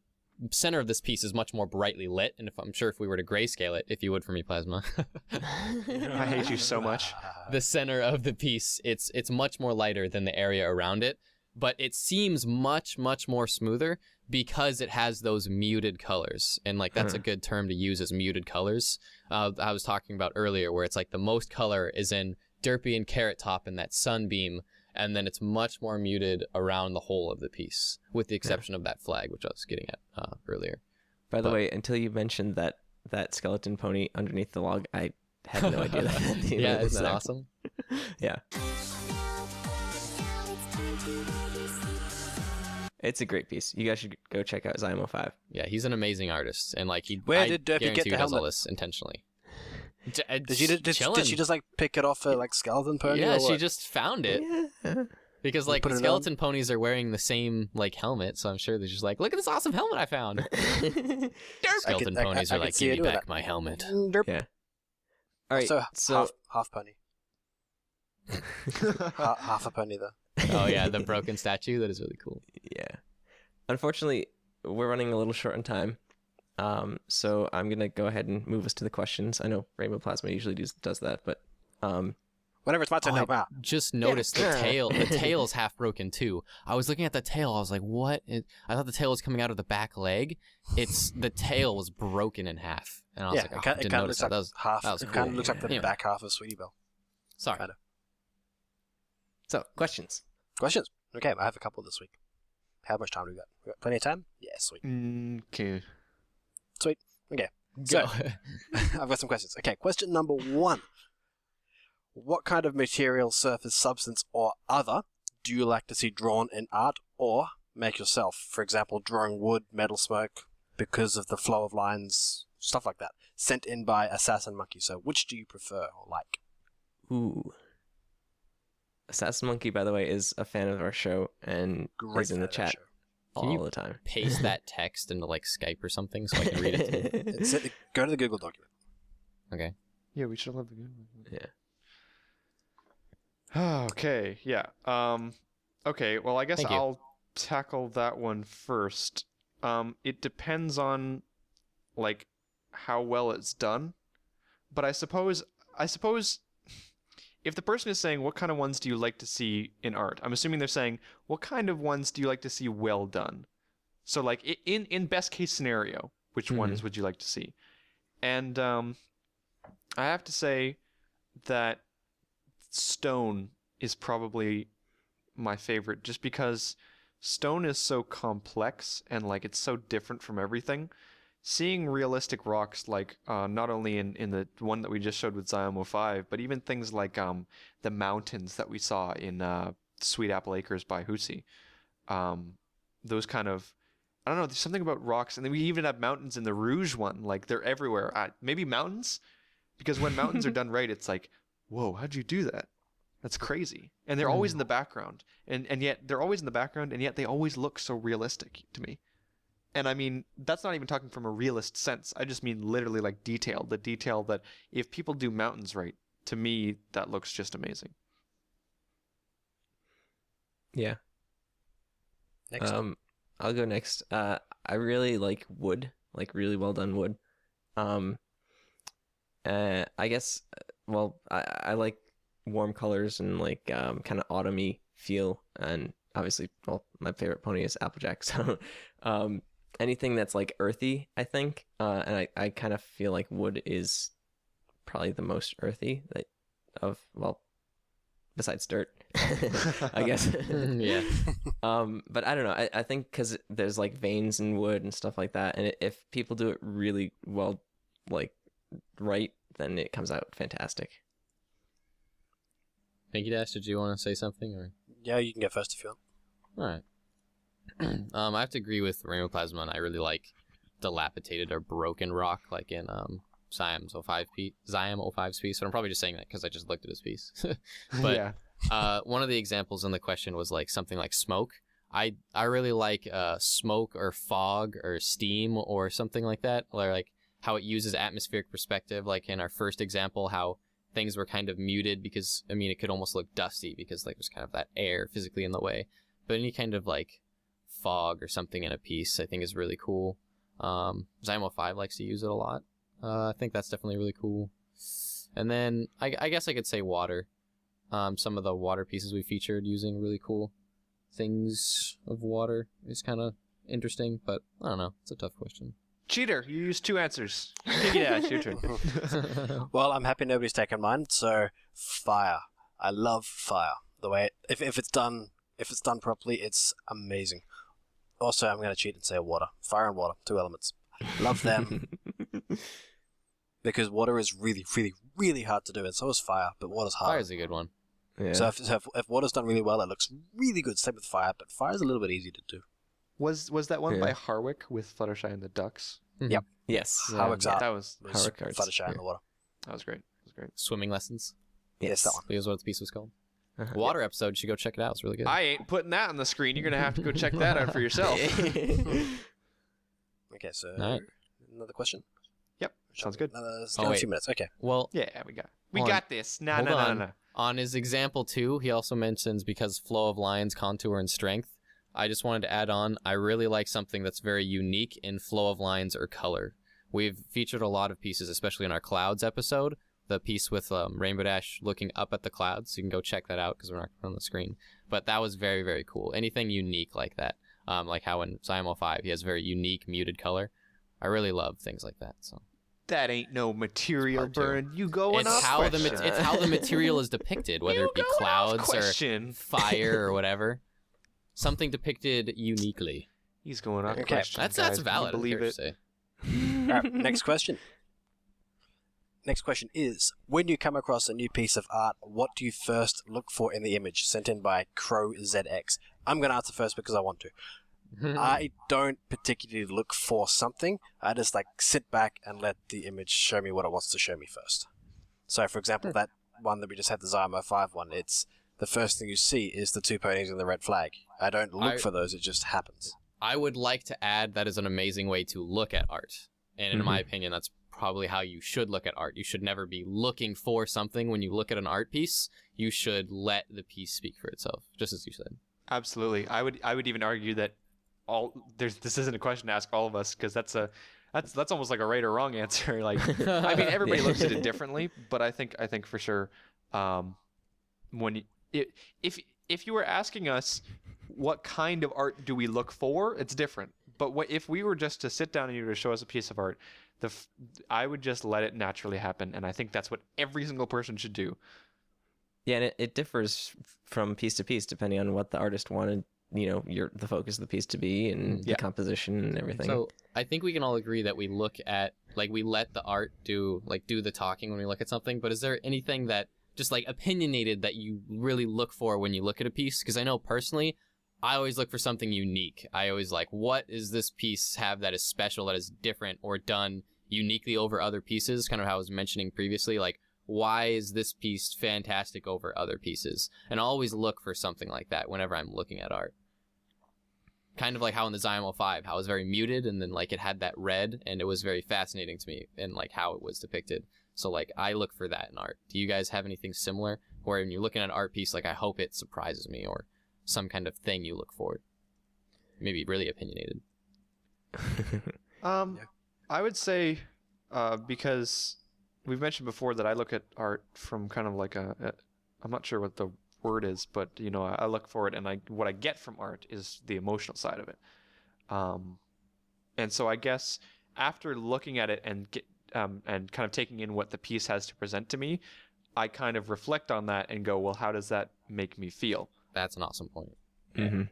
center of this piece is much more brightly lit, and I'm sure if we were to grayscale it, if you would for me, Plasma. I hate you so much. The center of the piece, it's much more lighter than the area around it, but it seems much more smoother because it has those muted colors, and like that's a good term to use, as muted colors. I was talking about earlier, where it's like the most color is in Derpy and Carrot Top in that sunbeam, and then it's much more muted around the whole of the piece, with the exception of that flag, which I was getting at earlier. By the way, until you mentioned that skeleton pony underneath the log, I had no idea that. Yeah, isn't that awesome? Yeah. It's a great piece. You guys should go check out Zymo5. Yeah, he's an amazing artist, and like Where did Derpy get the does all helmet? this intentionally. Did she just like pick it off a like skeleton pony? Yeah, or she what? just found it. Yeah. Because like Put the it skeleton ponies are wearing the same like helmet, so I'm sure they're just like, look at this awesome helmet I found. Skeleton ponies are I like, could see give her me doing back my helmet. Derp. Yeah. All right. So half pony. half a pony though. Oh yeah, the broken statue, that is really cool. Yeah. Unfortunately, we're running a little short on time. So I'm gonna go ahead and move us to the questions. I know Rainbow Plasma usually does that, but Whenever it's my turn, help out. Just noticed the tail. The tail's half broken too. I was looking at the tail. I was like, "What?" I thought the tail was coming out of the back leg. The tail was broken in half, and I was like, "Oh, I didn't notice that." Looks like half. that was It cool. kind of looks like the Anyway. back half of Sweetie Belle. Sorry. Kinda. so questions. Questions? Okay, I have a couple this week. How much time do we got? We got plenty of time? Yeah, sweet. Okay. Sweet. Okay. So, Go. I've got some questions. Okay, question number 1. What kind of material, surface, substance, or other do you like to see drawn in art or make yourself? For example, drawing wood, metal smoke, because of the flow of lines, stuff like that. Sent in by Assassin Monkey. So, which do you prefer or like? Ooh. Assassin Monkey, by the way, is a fan of our show and Great is in the fan of that chat show. Can you all the time. Paste that text into like Skype or something so I can read it too. Go to the Google document. Okay. Yeah, we should have the good one. Yeah. Okay, yeah. Okay, well, I guess Thank you. I'll tackle that one first. It depends on, like, how well it's done. But I suppose, if the person is saying, what kind of ones do you like to see in art? I'm assuming they're saying, what kind of ones do you like to see well done? So, like, in best case scenario, which ones would you like to see? And I have to say that stone is probably my favorite, just because stone is so complex and like it's so different from everything. Seeing realistic rocks, like not only in the one that we just showed with Zymo 5, but even things like the mountains that we saw in Sweet Apple Acres by Husi. Those kind of, I don't know, there's something about rocks, and then we even have mountains in the Rouge one, like they're everywhere. Maybe mountains, because when mountains are done right, it's like, whoa, how'd you do that? That's crazy. And they're always in the background. And yet they're always in the background, and yet they always look so realistic to me. And I mean, that's not even talking from a realist sense. I just mean literally like detail. The detail that if people do mountains right, to me, that looks just amazing. Yeah. Next. I'll go next. I really like wood, like really well done wood. I guess, well, I like warm colors and like kind of autumny feel, and obviously, well, my favorite pony is Applejack, so anything that's like earthy, I think, and I kind of feel like wood is probably the most earthy well, besides dirt, I guess. Yeah. But I don't know. I think because there's like veins in wood and stuff like that, and if people do it really well, like right, then it comes out fantastic. PinkieDash, did you want to say something? Or Yeah, you can go first if you want. all right. I have to agree with Rainbow Plasma, and I really like dilapidated or broken rock, like in Zymo 05's piece. But I'm probably just saying that because I just looked at his piece. But yeah. one of the examples in the question was like something like smoke. I really like smoke or fog or steam or something like that, or like how it uses atmospheric perspective. Like in our first example, how things were kind of muted because, I mean, it could almost look dusty because like there's kind of that air physically in the way. But any kind of like fog or something in a piece, I think is really cool. Zymo 5 likes to use it a lot. I think that's definitely really cool. And then I guess I could say water. Some of the water pieces we featured using really cool things of water is kind of interesting, but I don't know. It's a tough question. Cheater, you used 2 answers. PinkieDash, your turn. Well, I'm happy nobody's taken mine. So, fire. I love fire. The way if it's done properly, it's amazing. Also, I'm gonna cheat and say water. Fire and water, 2 elements. Love them because water is really, really, really hard to do, and so is fire. But water's hard. Fire's a good one. Yeah. So if water's done really well, it looks really good. Same with fire, but fire's a little bit easy to do. Was that one by Harwick with Fluttershy and the Ducks? Yep. Yes. Harwick's art That was Harwick arts. Fluttershy in the water. that was great. That was great. Swimming lessons. Yes, that one. Because what the piece was called. Uh-huh. Water episode. You should go check it out. It's really good. I ain't putting that on the screen. You're gonna have to go check that out for yourself. Okay, so Alright. another question. Yep, sounds good. Still a wait. few minutes. Okay. Well, Yeah, we Hold on. got this. No. Hold on. On his example 2, he also mentions because flow of lines, contour, and strength. I just wanted to add on, I really like something that's very unique in flow of lines or color. We've featured a lot of pieces, especially in our clouds episode. The piece with Rainbow Dash looking up at the clouds. You can go check that out because we're not on the screen. But that was very, very cool. Anything unique like that. Like how in Zymo 5, he has very unique muted color. I really love things like that. So That ain't no material, Part 2. Bernd. You going it's off how question. it's how the material is depicted, whether You it be going off clouds or question. fire or whatever. Something depicted uniquely. He's going off Okay. question. That's guys. valid. Can you believe it? Say. Alright, next question. Next question is, when you come across a new piece of art, what do you first look for in the image? Sent in by CrowZX. I'm going to answer first because I want to. I don't particularly look for something. I just like sit back and let the image show me what it wants to show me first. So, for example, that one that we just had, the Zymo 5 one, it's the first thing you see is the 2 ponies and the red flag. I don't look for those, it just happens. I would like to add that is an amazing way to look at art. And in my opinion, that's probably how you should look at art. You should never be looking for something when you look at an art piece. You should let the piece speak for itself, just as you said. Absolutely. I would even argue that this isn't a question to ask all of us because that's almost like a right or wrong answer. Like, I mean, everybody looks at it differently, but I think for sure, if you were asking us what kind of art do we look for, it's different. But if we were just to sit down and you were to show us a piece of art, I would just let it naturally happen, and I think that's what every single person should do. Yeah, and it differs from piece to piece depending on what the artist wanted, the focus of the piece to be and the composition and everything. So I think we can all agree that we look at, like, we let the art do the talking when we look at something. But is there anything that just like opinionated that you really look for when you look at a piece? Because I know personally, I always look for something unique. I always like, what does this piece have that is special, that is different or done uniquely over other pieces? Kind of how I was mentioning previously, like, why is this piece fantastic over other pieces? And I always look for something like that whenever I'm looking at art. Kind of like how in the Zymo 5, how it was very muted and then like it had that red, and it was very fascinating to me and like how it was depicted. So like I look for that in art. Do you guys have anything similar where when you're looking at an art piece, like I hope it surprises me or some kind of thing you look for? Maybe really opinionated. I would say because we've mentioned before that I look at art from kind of like I'm not sure what the word is, but I look for it, and what I get from art is the emotional side of it. And so I guess after looking at it and kind of taking in what the piece has to present to me, I kind of reflect on that and go, well, how does that make me feel? That's an awesome point. Mm-hmm.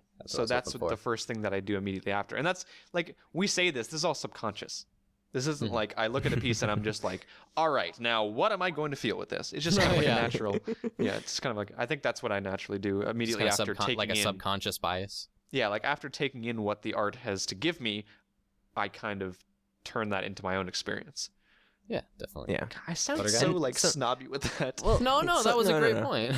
That's the first thing that I do immediately after. And that's like, we say this is all subconscious. This isn't like I look at a piece and I'm just like, all right, now what am I going to feel with this? It's just kind of like a natural. Yeah, it's kind of like, I think that's what I naturally do immediately after taking like a in. subconscious bias. Yeah, like after taking in what the art has to give me, I kind of turn that into my own experience. Yeah, definitely. Yeah. I sound Butter guy? so like snobby with that. Well, No, that was a great point.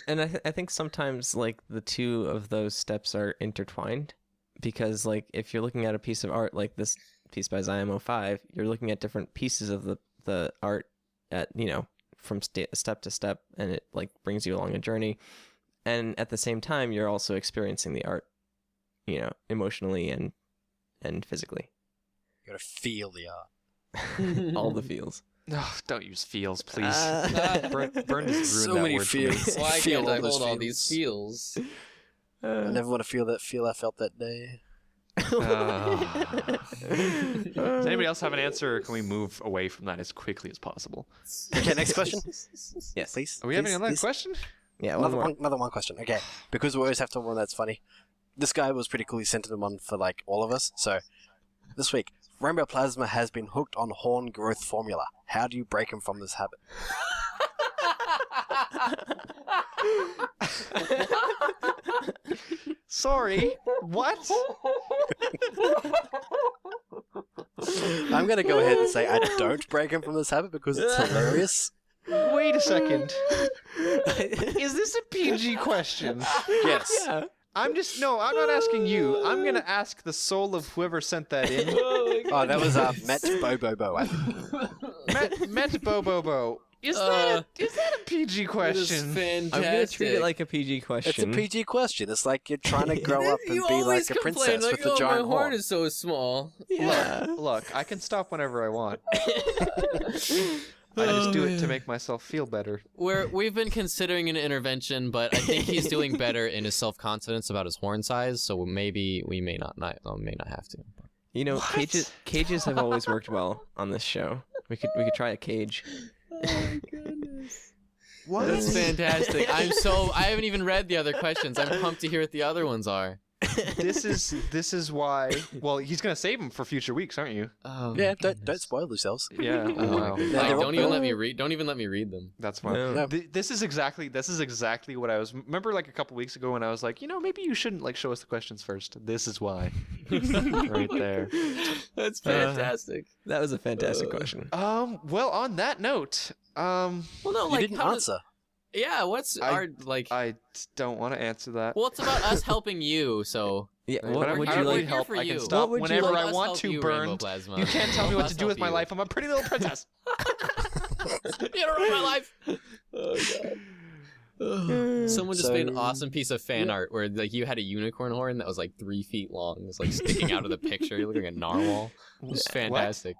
And I think sometimes like the two of those steps are intertwined, because like if you're looking at a piece of art like this piece by Zion05, you're looking at different pieces of the art at, you know, from step to step, and it like brings you along a journey, and at the same time you're also experiencing the art, you know, emotionally and physically. You gotta feel the art. All the feels. Oh, don't use feels, please. Bernd has ruined So that many word for me. feels. Why Feel can't I all those hold all these feels. feels? I never want to feel that feel I felt that day. Does anybody else have an answer, or can we move away from that as quickly as possible? Okay, next question. Yes. Please. Are we having please, another please. question? Yeah, Another one question. Okay, because we always have to one that's funny. This guy was pretty cool. He sent in one for like all of us. So this week, Rainbow Plasma has been hooked on horn growth formula. How do you break him from this habit? Sorry, what? I'm gonna go ahead and say I don't break him from this habit because it's hilarious. Wait a second. Is this a PG question? Yes. Yeah. I'm not asking you. I'm gonna ask the soul of whoever sent that in. Oh, that was Met Bobobo. I think. Met Bobobo. Is that a PG question? Fantastic. I'm gonna treat it like a PG It's a question. PG question. It's like you're trying to grow up and You be always like a complain, princess like, with a oh, giant my horn horn. is so small. Yeah. Look, I can stop whenever I want. I just do it to make myself feel better. We've been considering an intervention, but I think he's doing better in his self-confidence about his horn size, so maybe we may not have to. You know, cages have always worked well on this show. We could try a cage. Oh goodness. What? That's fantastic. I haven't even read the other questions. I'm pumped to hear what the other ones are. This is why. Well, he's gonna save them for future weeks, aren't you? Yeah, don't spoil yourselves. Yeah. Oh, Wow. my God. they're all- Don't even let me read. Don't even let me read them. That's fine. No. No. This is exactly what I was. Remember, like a couple weeks ago, when I was like, maybe you shouldn't like show us the questions first. This is why. Right there. That's fantastic. That was a fantastic question. Well, on that note, Well, no, You like didn't how answer. yeah, what's our like? I don't want to answer that. Well, it's about us helping you. So Yeah, But what I'm would here you for like? help? for I you. can stop What would you whenever like I Us want help to, you, Bernd. Rainbow Plasma. You can't tell me what Us to do help with my you. life. I'm a pretty little princess. You don't ruin my life. Oh god. Someone just made an So- awesome piece of fan art where like you had a unicorn horn that was like 3 feet long. It was like sticking out of the picture. You look like a narwhal. It was fantastic.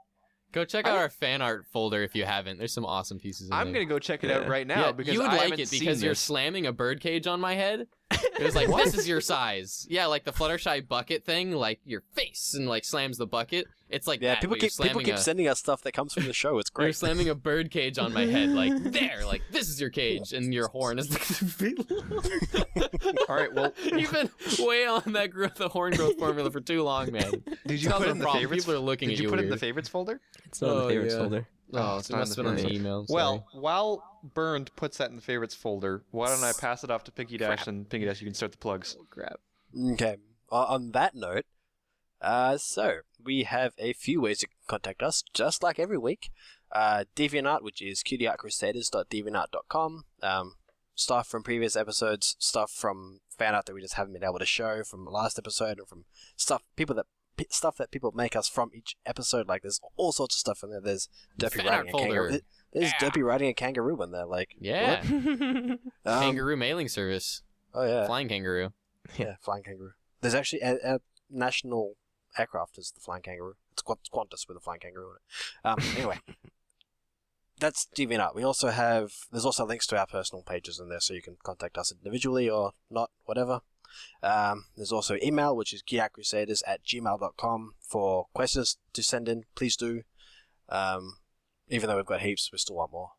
Go check out our fan art folder if you haven't. There's some awesome pieces in I'm there. gonna go check it out right now Yeah, because you would I like haven't it seen because you're this. slamming a bird cage on my head. It was like, this is your size. Yeah, like the Fluttershy bucket thing, like your face and like slams the bucket. It's like Yeah, that, people but you're keep slamming sending us stuff that comes from the show. It's you're great. slamming a bird cage on my head, like there, like this is your cage, and your horn is All right, well, you've been way on that the horn growth formula for too long, man. did you It's put it not in a the problem. favorites? People are looking Did at you you put it in the weird. favorites folder? It's not in Oh, the favorites yeah. folder. Oh, it's it not must in have the been on the email. I'm sorry. Well, while Bernd puts that in the favorites folder, why don't I pass it off to PinkieDash, and PinkieDash, you can start the plugs. Oh, crap. Okay. On that note, so we have a few ways to contact us, just like every week. DeviantArt, which is cutieartcrusaders.deviantart.com. Stuff from previous episodes, stuff from fan art that we just haven't been able to show from the last episode, and from stuff that people make us from each episode. Like there's all sorts of stuff in there. There's Derpy Fan art riding a folder. kangaroo. There's Derpy riding a kangaroo in there. Like Yeah. what? Kangaroo mailing service. Oh yeah. Flying kangaroo. Yeah, flying kangaroo. There's actually a national aircraft is the flying kangaroo. It's Qantas with a flying kangaroo in it. Anyway, that's DeviantArt. There's also links to our personal pages in there, so you can contact us individually or not, whatever. There's also email, which is cutieartcrusaders@gmail.com for questions to send in. Please do. Even though we've got heaps, we still want more.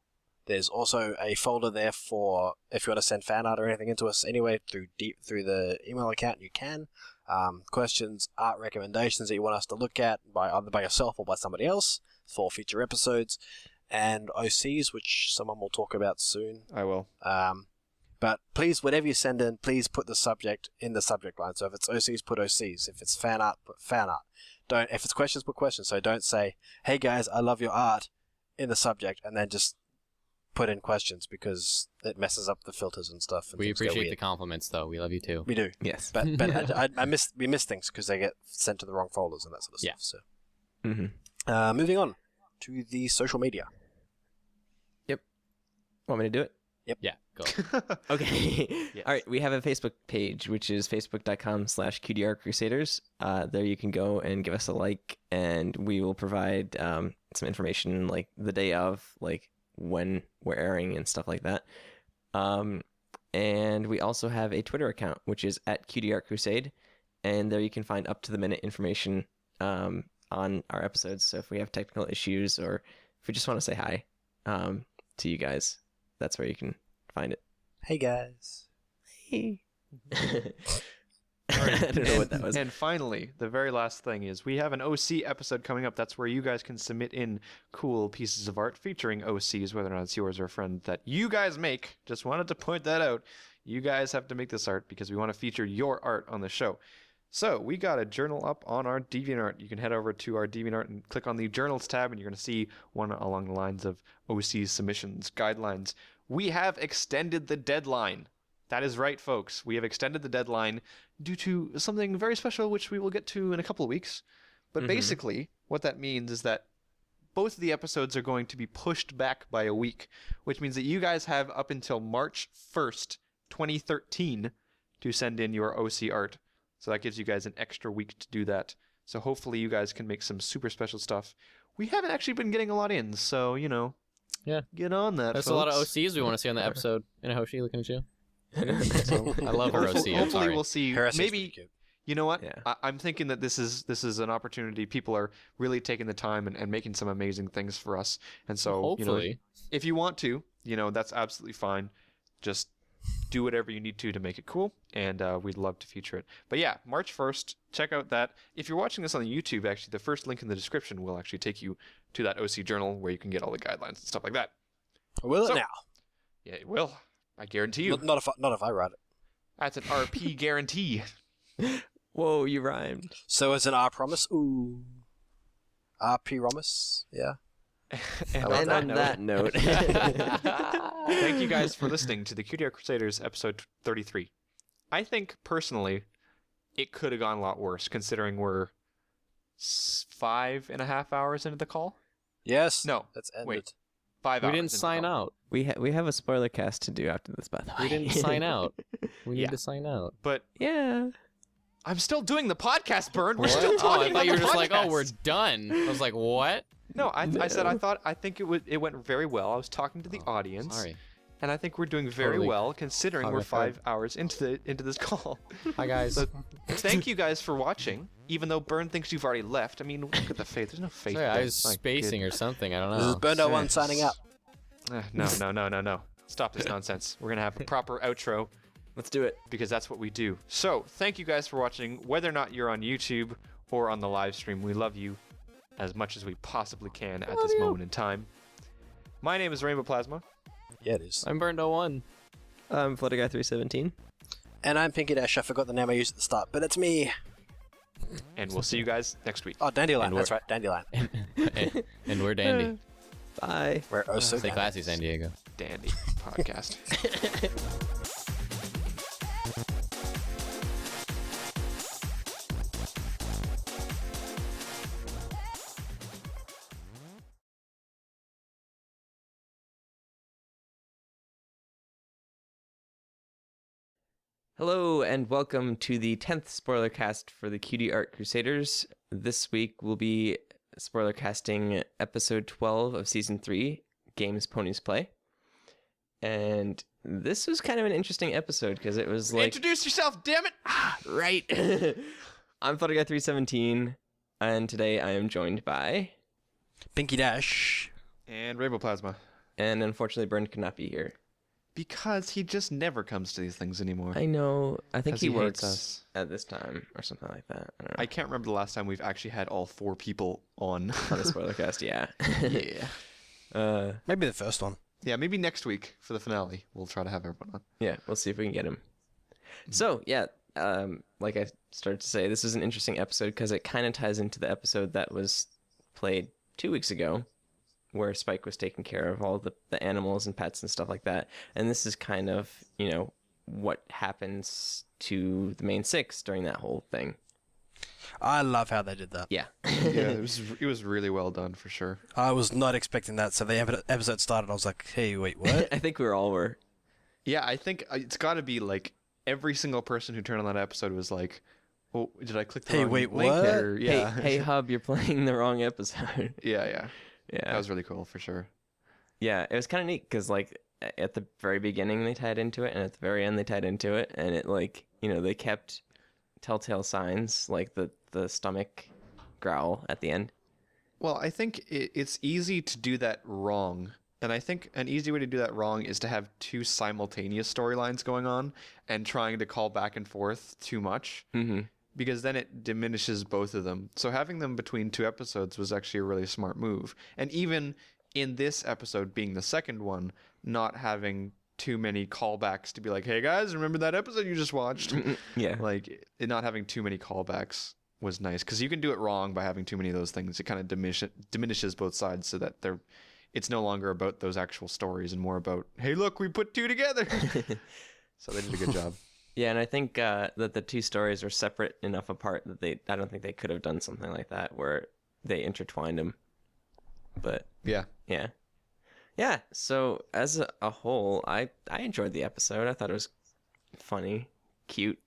There's also a folder there for if you want to send fan art or anything into us anyway through the email account. You can questions, art recommendations that you want us to look at either by yourself or by somebody else for future episodes, and OCs, which someone will talk about soon. I will. But please, whatever you send in, please put the subject in the subject line. So if it's OCs, put OCs. If it's fan art, put fan art. If it's questions, put questions. So don't say, "Hey guys, I love your art. in the subject and then just put in questions because it messes up the filters and stuff. And We things go appreciate weird. the compliments, though. We love you too. We do. Yes. But we miss things because they get sent to the wrong folders and that sort of Yeah. stuff. So Mm-hmm. moving on to the social media. Want me to do it? Yeah, go. Okay. Yes. All right. We have a Facebook page, which is facebook.com/Cutie Art Crusaders. There you can go and give us a like, and we will provide some information like the day of, like when we're airing and stuff like that. And we also have a Twitter account, which is @CutieArtCrusade, and there you can find up to the minute information on our episodes. So if we have technical issues or if we just want to say hi to you guys, that's where you can find it. Hey guys. Hey. I don't know what that was. And finally, the very last thing is we have an OC episode coming up. That's where you guys can submit in cool pieces of art featuring OCs, whether or not it's yours or a friend that you guys make. Just wanted to point that out. You guys have to make this art because we want to feature your art on the show. So we got a journal up on our DeviantArt. You can head over to our DeviantArt and click on the Journals tab, and you're going to see one along the lines of OC submissions, guidelines. We have extended the deadline. That is right, folks. We have extended the deadline due to something very special, which we will get to in a couple of weeks. But basically, what that means is that both of the episodes are going to be pushed back by a week, which means that you guys have up until March 1st, 2013 to send in your OC art. So that gives you guys an extra week to do that. So hopefully you guys can make some super special stuff. We haven't actually been getting a lot in, so, you know, Yeah. get on that, There's folks. a lot of OCs we want to see on the episode. And Hoshi, looking at you. So, I love her OC. I'm hopefully sorry. we'll see. Her essay's Maybe, pretty cute. you know what? Yeah. I'm thinking that this is an opportunity. People are really taking the time and making some amazing things for us. And so, you know, Hopefully. if you want to, you know, that's absolutely fine. Just do whatever you need to make it cool, and we'd love to feature it. But yeah, March 1st, check out that. If you're watching this on YouTube, actually, the first link in the description will actually take you to that OC journal where you can get all the guidelines and stuff like that. Will it So- now? Yeah, it will. I guarantee you. Not if I write it. That's an RP guarantee. Whoa, you rhymed. So it's an R promise. Ooh. RP promise. Yeah. And And on that note, thank you guys for listening to the Cutie Art Crusaders episode 33. I think, personally, it could have gone a lot worse, considering we're 5.5 hours into the call. Yes. No, That's ended. wait. 5 We hours. didn't into the sign call. out. we have a spoiler cast to do after this, by the way. We didn't sign out. We Yeah. need to sign out. But Yeah. I'm still doing the podcast, Bernd. We're What? still Oh, talking I about thought you were the just like, oh, podcast. we're done. I was like, what? No, I said I think it went very well. I was talking to the audience. Sorry. And I think we're doing very Totally well considering caught we're me off guard. 5 hours into this call. Hi, guys. So thank you guys for watching. Even though Bernd thinks you've already left. I mean, look at the faith. There's no faith. Sorry, I there. was My spacing or something. I don't This is know. Bernd 01 signing out. No. Stop this nonsense. We're going to have a proper outro Let's do it. because that's what we do. So, thank you guys for watching. Whether or not you're on YouTube or on the live stream, we love you as much as we possibly can at this moment in time. My name is Rainbow Plasma. Yeah, it is. I'm Bernd 01. I'm Flutterguy317. And I'm PinkieDash. I forgot the name I used at the start, but it's me. And we'll see you guys next week. Oh, Dandelion. And That's right, Dandelion. And we're Dandy. Bye. We're oh so Stay dandy. classy, San Diego. Dandy podcast. Hello and welcome to the 10th spoiler cast for the Cutie Art Crusaders. This week we'll be spoiler casting episode 12 of season 3, Games Ponies Play. And this was kind of an interesting episode because it was like Introduce yourself, damn it! right. I'm Flutterguy317 and today I am joined by PinkieDash. And Rainbow Plasma. and unfortunately Bernd could not be here. Because he just never comes to these things anymore. I know. I think 'Cause he he hates works us. at this time or something like that. I don't know. I can't remember the last time we've actually had all 4 people on. On the spoiler cast, yeah. Yeah. Maybe the first one. Yeah, maybe next week for the finale, we'll try to have everyone on. Yeah, we'll see if we can get him. So, yeah, like I started to say, this is an interesting episode because it kind of ties into the episode that was played 2 weeks ago, where Spike was taking care of all the animals and pets and stuff like that. And this is kind of, what happens to the main six during that whole thing. I love how they did that. Yeah. Yeah, it was really well done for sure. I was not expecting that. So the episode started, I was like, hey, wait, what? I think we were. Yeah, I think it's got to be like every single person who turned on that episode was like, "Oh, did I click the wrong link?" what? Or, yeah. Hey, Hub, you're playing the wrong episode. Yeah. That Yeah. was really cool for sure. Yeah, it was kind of neat because, like, at the very beginning they tied into it, and at the very end they tied into it, and it, like, they kept telltale signs, like the stomach growl at the end. Well, I think it's easy to do that wrong. And I think an easy way to do that wrong is to have two simultaneous storylines going on and trying to call back and forth too much. Mm-hmm. Because then it diminishes both of them. So having them between two episodes was actually a really smart move. And even in this episode being the second one, not having too many callbacks to be like, hey guys, remember that episode you just watched? Yeah. Like, it not having too many callbacks was nice. Because you can do it wrong by having too many of those things. It kind of diminishes both sides so that it's no longer about those actual stories and more about, hey, look, we put two together. So they did a good job. Yeah, and I think that the two stories are separate enough apart that I don't think they could have done something like that where they intertwined them. But Yeah. yeah. So as a whole, I enjoyed the episode. I thought it was funny, cute.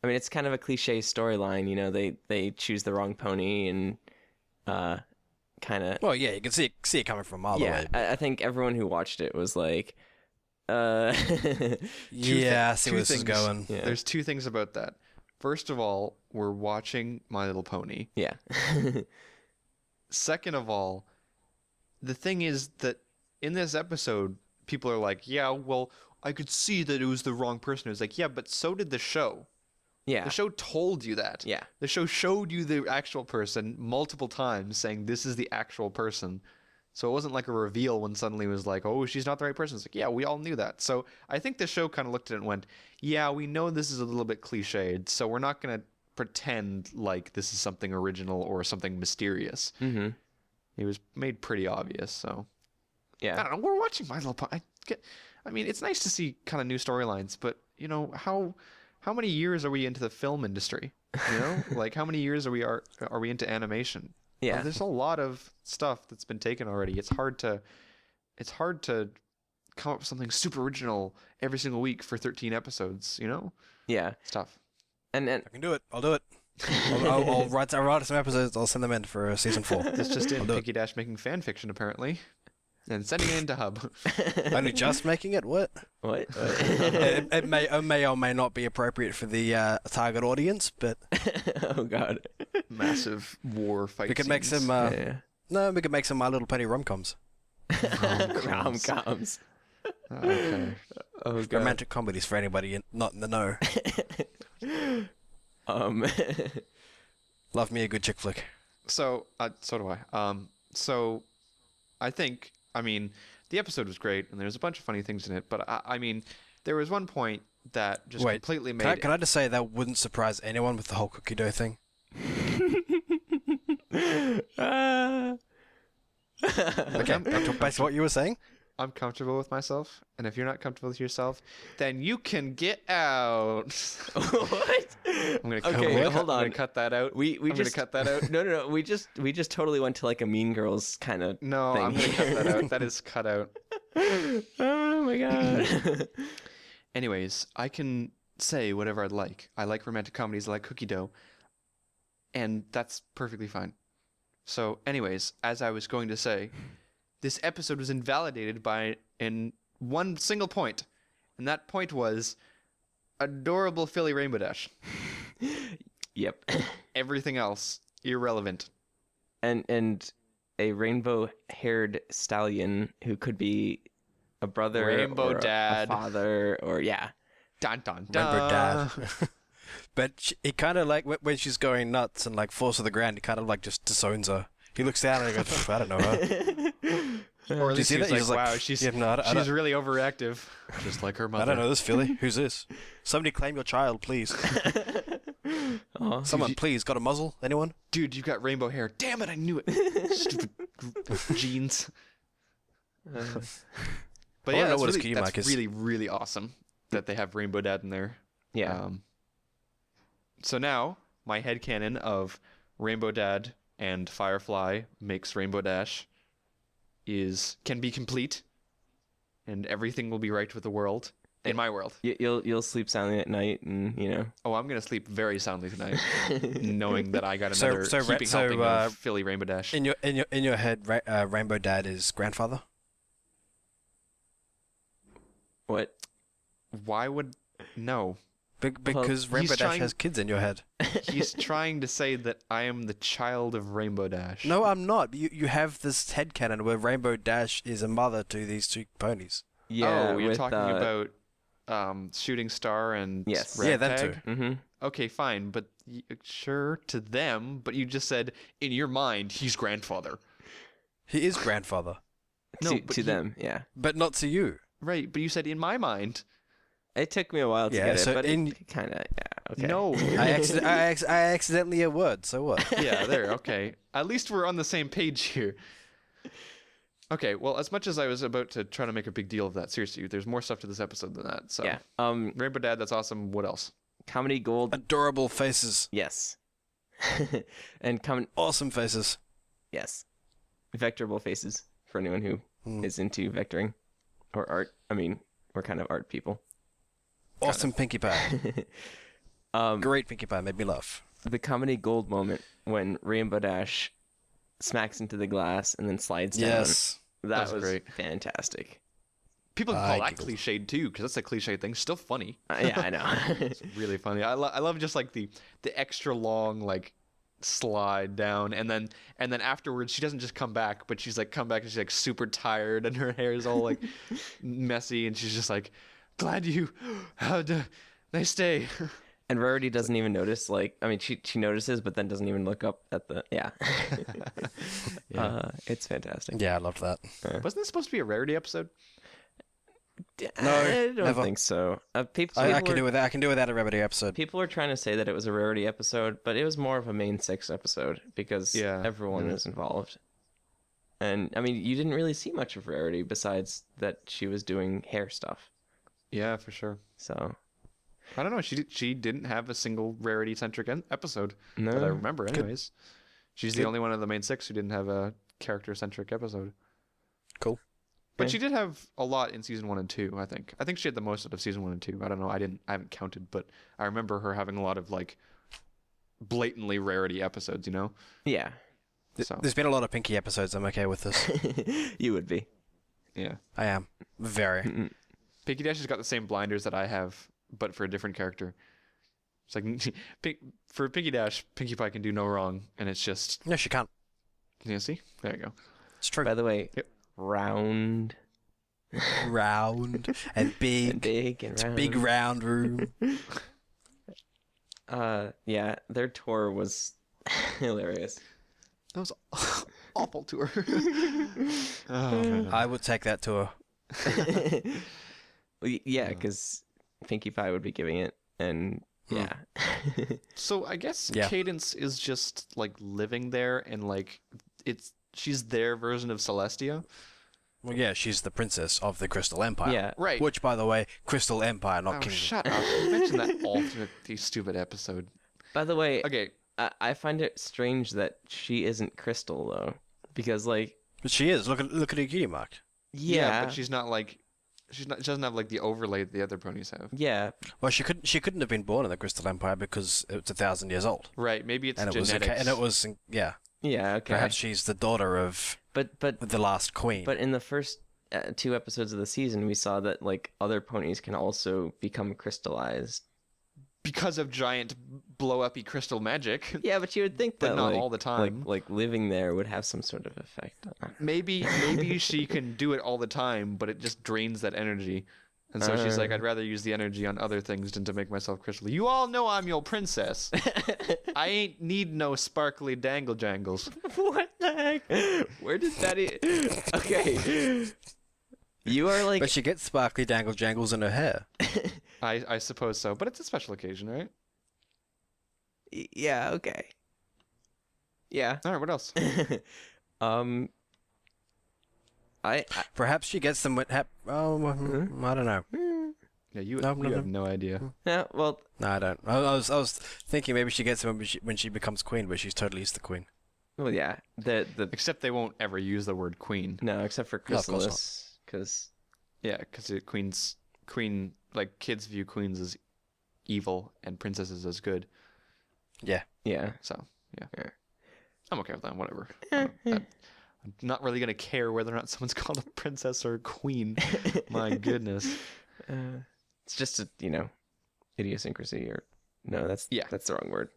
I mean, it's kind of a cliche storyline. They choose the wrong pony and kind of. Well, yeah, you can see it coming from a mile away. I think everyone who watched it was like, Yeah, I see where this is going. Yeah. There's two things about that. First of all, we're watching My Little Pony. Yeah. Second of all, the thing is that in this episode, people are like, yeah, well, I could see that it was the wrong person. It was like, yeah, but so did the show. Yeah. The show told you that. Yeah. The show showed you the actual person multiple times saying this is the actual person. So it wasn't like a reveal when suddenly it was like, oh, she's not the right person. It's like, yeah, we all knew that. So I think the show kind of looked at it and went, yeah, we know this is a little bit cliched, so we're not going to pretend like this is something original or something mysterious. Mm-hmm. It was made pretty obvious, so. Yeah. I don't know, we're watching My Little Pony. I mean, it's nice to see kind of new storylines, but, how many years are we into the film industry? Like, how many years are we into animation? Yeah. There's a lot of stuff that's been taken already. It's hard to come up with something super original every single week for 13 episodes, Yeah. It's tough. And I can do it. I'll do it. I'll write some episodes. I'll send them in for season 4. That's just in I'll do it. PinkieDash making fan fiction, apparently. And sending it into Hub. Only just making it? What? what? It may or may not be appropriate for the target audience, but Oh God. Massive war fight we could make scenes. some. Yeah. No, we could make some My Little Pony rom-coms. Rom-coms. Okay. Oh God. Romantic comedies for anybody not in the know. Love me a good chick flick. So do I. So I think, the episode was great, and there's a bunch of funny things in it, but there was one point that just completely made Can I just say that wouldn't surprise anyone with the whole cookie dough thing? Okay, based on what you were saying. I'm comfortable with myself, and if you're not comfortable with yourself, then you can get out. What? I'm gonna hold on. I'm gonna cut that out. We I'm just gonna cut that out. No. We just totally went to like a Mean Girls kind of. No, thing. I'm gonna cut that out. That is cut out. Oh my God. Anyways, I can say whatever I'd like. I like romantic comedies. I like cookie dough, and that's perfectly fine. So, anyways, as I was going to say, this episode was invalidated in one single point, and that point was adorable Philly Rainbow Dash. Yep. Everything else irrelevant. And a rainbow-haired stallion who could be a brother, Rainbow or dad, a father, or yeah. Dun dun dun. Remember Dad. But he kind of like when she's going nuts and like falls to the ground, he kind of like just disowns her. He looks down and he goes, I don't know her. Or at least see he's that? like, He's like, wow, she's yeah, no, I she's don't- really overactive, just like her mother. I don't know this filly. Who's this? Somebody claim your child, please. Aw. Someone, please, got a muzzle? Anyone? Dude, you got rainbow hair. Damn it, I knew it. Stupid jeans. But I yeah, don't know what his that's cutie mark is. really, really awesome that they have Rainbow Dad in there. Yeah. So now my headcanon of Rainbow Dad and Firefly makes Rainbow Dash can be complete, and everything will be right with the world. In my world. You'll sleep soundly at night, and you know. Oh, I'm gonna sleep very soundly tonight, knowing that I got another helping of Philly Rainbow Dash. In your head, Rainbow Dad is grandfather. What? Why would no? Because Rainbow Dash has kids in your head. He's trying to say that I am the child of Rainbow Dash. No, I'm not. You have this headcanon where Rainbow Dash is a mother to these two ponies. Yeah. Oh, you're talking about Shooting Star and yes. Ragtag? Yeah, them two. Mm-hmm. Okay, fine, but sure to them. But you just said in your mind he's grandfather. He is grandfather. No, to them, yeah. But not to you. Right, but you said in my mind. It took me a while to get it, but it kind of, yeah, okay. No. I accidentally a word, so what? Yeah, there, okay. At least we're on the same page here. Okay, well, as much as I was about to try to make a big deal of that, seriously, there's more stuff to this episode than that. So yeah. Rainbow Dad, that's awesome. What else? Comedy gold. Adorable faces. Yes. And awesome faces. Yes. Vectorable faces for anyone who is into vectoring or art. I mean, we're kind of art people. Awesome Pinkie Pie. Great Pinkie Pie, made me laugh. The comedy gold moment when Rainbow Dash smacks into the glass and then slides down. Yes. That was great. Fantastic. People can call that cliched too, because that's a cliche thing. Still funny. Yeah, I know. It's really funny. I love just like the extra long like slide down, and then afterwards she doesn't just come back, but she's like come back and she's like super tired and her hair is all like messy, and she's just like, glad you had a nice day. And Rarity doesn't even notice. Like, I mean, she notices, but then doesn't even look up at the. Yeah. It's fantastic. Yeah, I loved that. Wasn't this supposed to be a Rarity episode? No, I don't never. think so. I can do with that. I can do without a Rarity episode. People were trying to say that it was a Rarity episode, but it was more of a main 6 episode because everyone was involved. And I mean, you didn't really see much of Rarity besides that she was doing hair stuff. Yeah, for sure. So I don't know. She didn't have a single Rarity centric episode no. that I remember. Anyways, she's the only one of the main 6 who didn't have a character centric episode. Cool. But she did have a lot in season 1 and 2. I think she had the most out of season 1 and 2. I don't know. I haven't counted, but I remember her having a lot of like blatantly Rarity episodes. You know? Yeah. So. There's been a lot of Pinkie episodes. I'm okay with this. You would be. Yeah. I am. Very. PinkieDash has got the same blinders that I have, but for a different character. It's like for PinkieDash, Pinkie Pie can do no wrong, and it's just. No, she can't. You see? There you go. It's true. By the way, Yep. round and big. and big and It's round. a big round room. Yeah, their tour was hilarious. That was awful to her. Oh, I would take that tour. Well, yeah, because Pinkie Pie would be giving it, and yeah. So I guess Yeah. Cadence is just like living there, and like she's their version of Celestia. Well, yeah, she's the princess of the Crystal Empire. Yeah. Right. Which, by the way, Crystal Empire, not Oh, Kingdom. shut up. You mentioned that all through the stupid episode. By the way, Okay. I find it strange that she isn't Crystal though, because like But she is. Look at her cutie mark. yeah, But she's not like. She doesn't have like the overlay that the other ponies have. yeah, Well, she couldn't have been born in the Crystal Empire because it's 1,000 years old. Right. Maybe it's And it genetics. was yeah. yeah. Okay, Perhaps she's the daughter of but the last queen. But in the first 2 episodes of the season, we saw that like other ponies can also become crystallized. because of giant blow-uppy crystal magic. Yeah, but you would think But that not like, all the time. like living there would have some sort of effect. Maybe she can do it all the time, but it just drains that energy. And so she's like, I'd rather use the energy on other things than to make myself crystal. You all know I'm your princess. I ain't need no sparkly dangle jangles. What the heck? Where did that? Okay, you are like. But she gets sparkly dangle jangles in her hair. I suppose so, but it's a special occasion, right? Yeah. Okay. Yeah. All right, what else? I Perhaps she gets them with. I don't know. Yeah, you No, have no idea. yeah, well, No, I don't. I was thinking maybe she gets them when she becomes queen, but she's totally the queen. yeah. The Except they won't ever use the word queen. no, except for No, of course Chrysalis, because Yeah, because queen, like kids view queens as evil and princesses as good. Yeah. yeah. So yeah, Yeah. I'm okay with that. Whatever. I'm not really gonna care whether or not someone's called a princess or a queen. My goodness. It's just a idiosyncrasy or no, that's Yeah. that's the wrong word.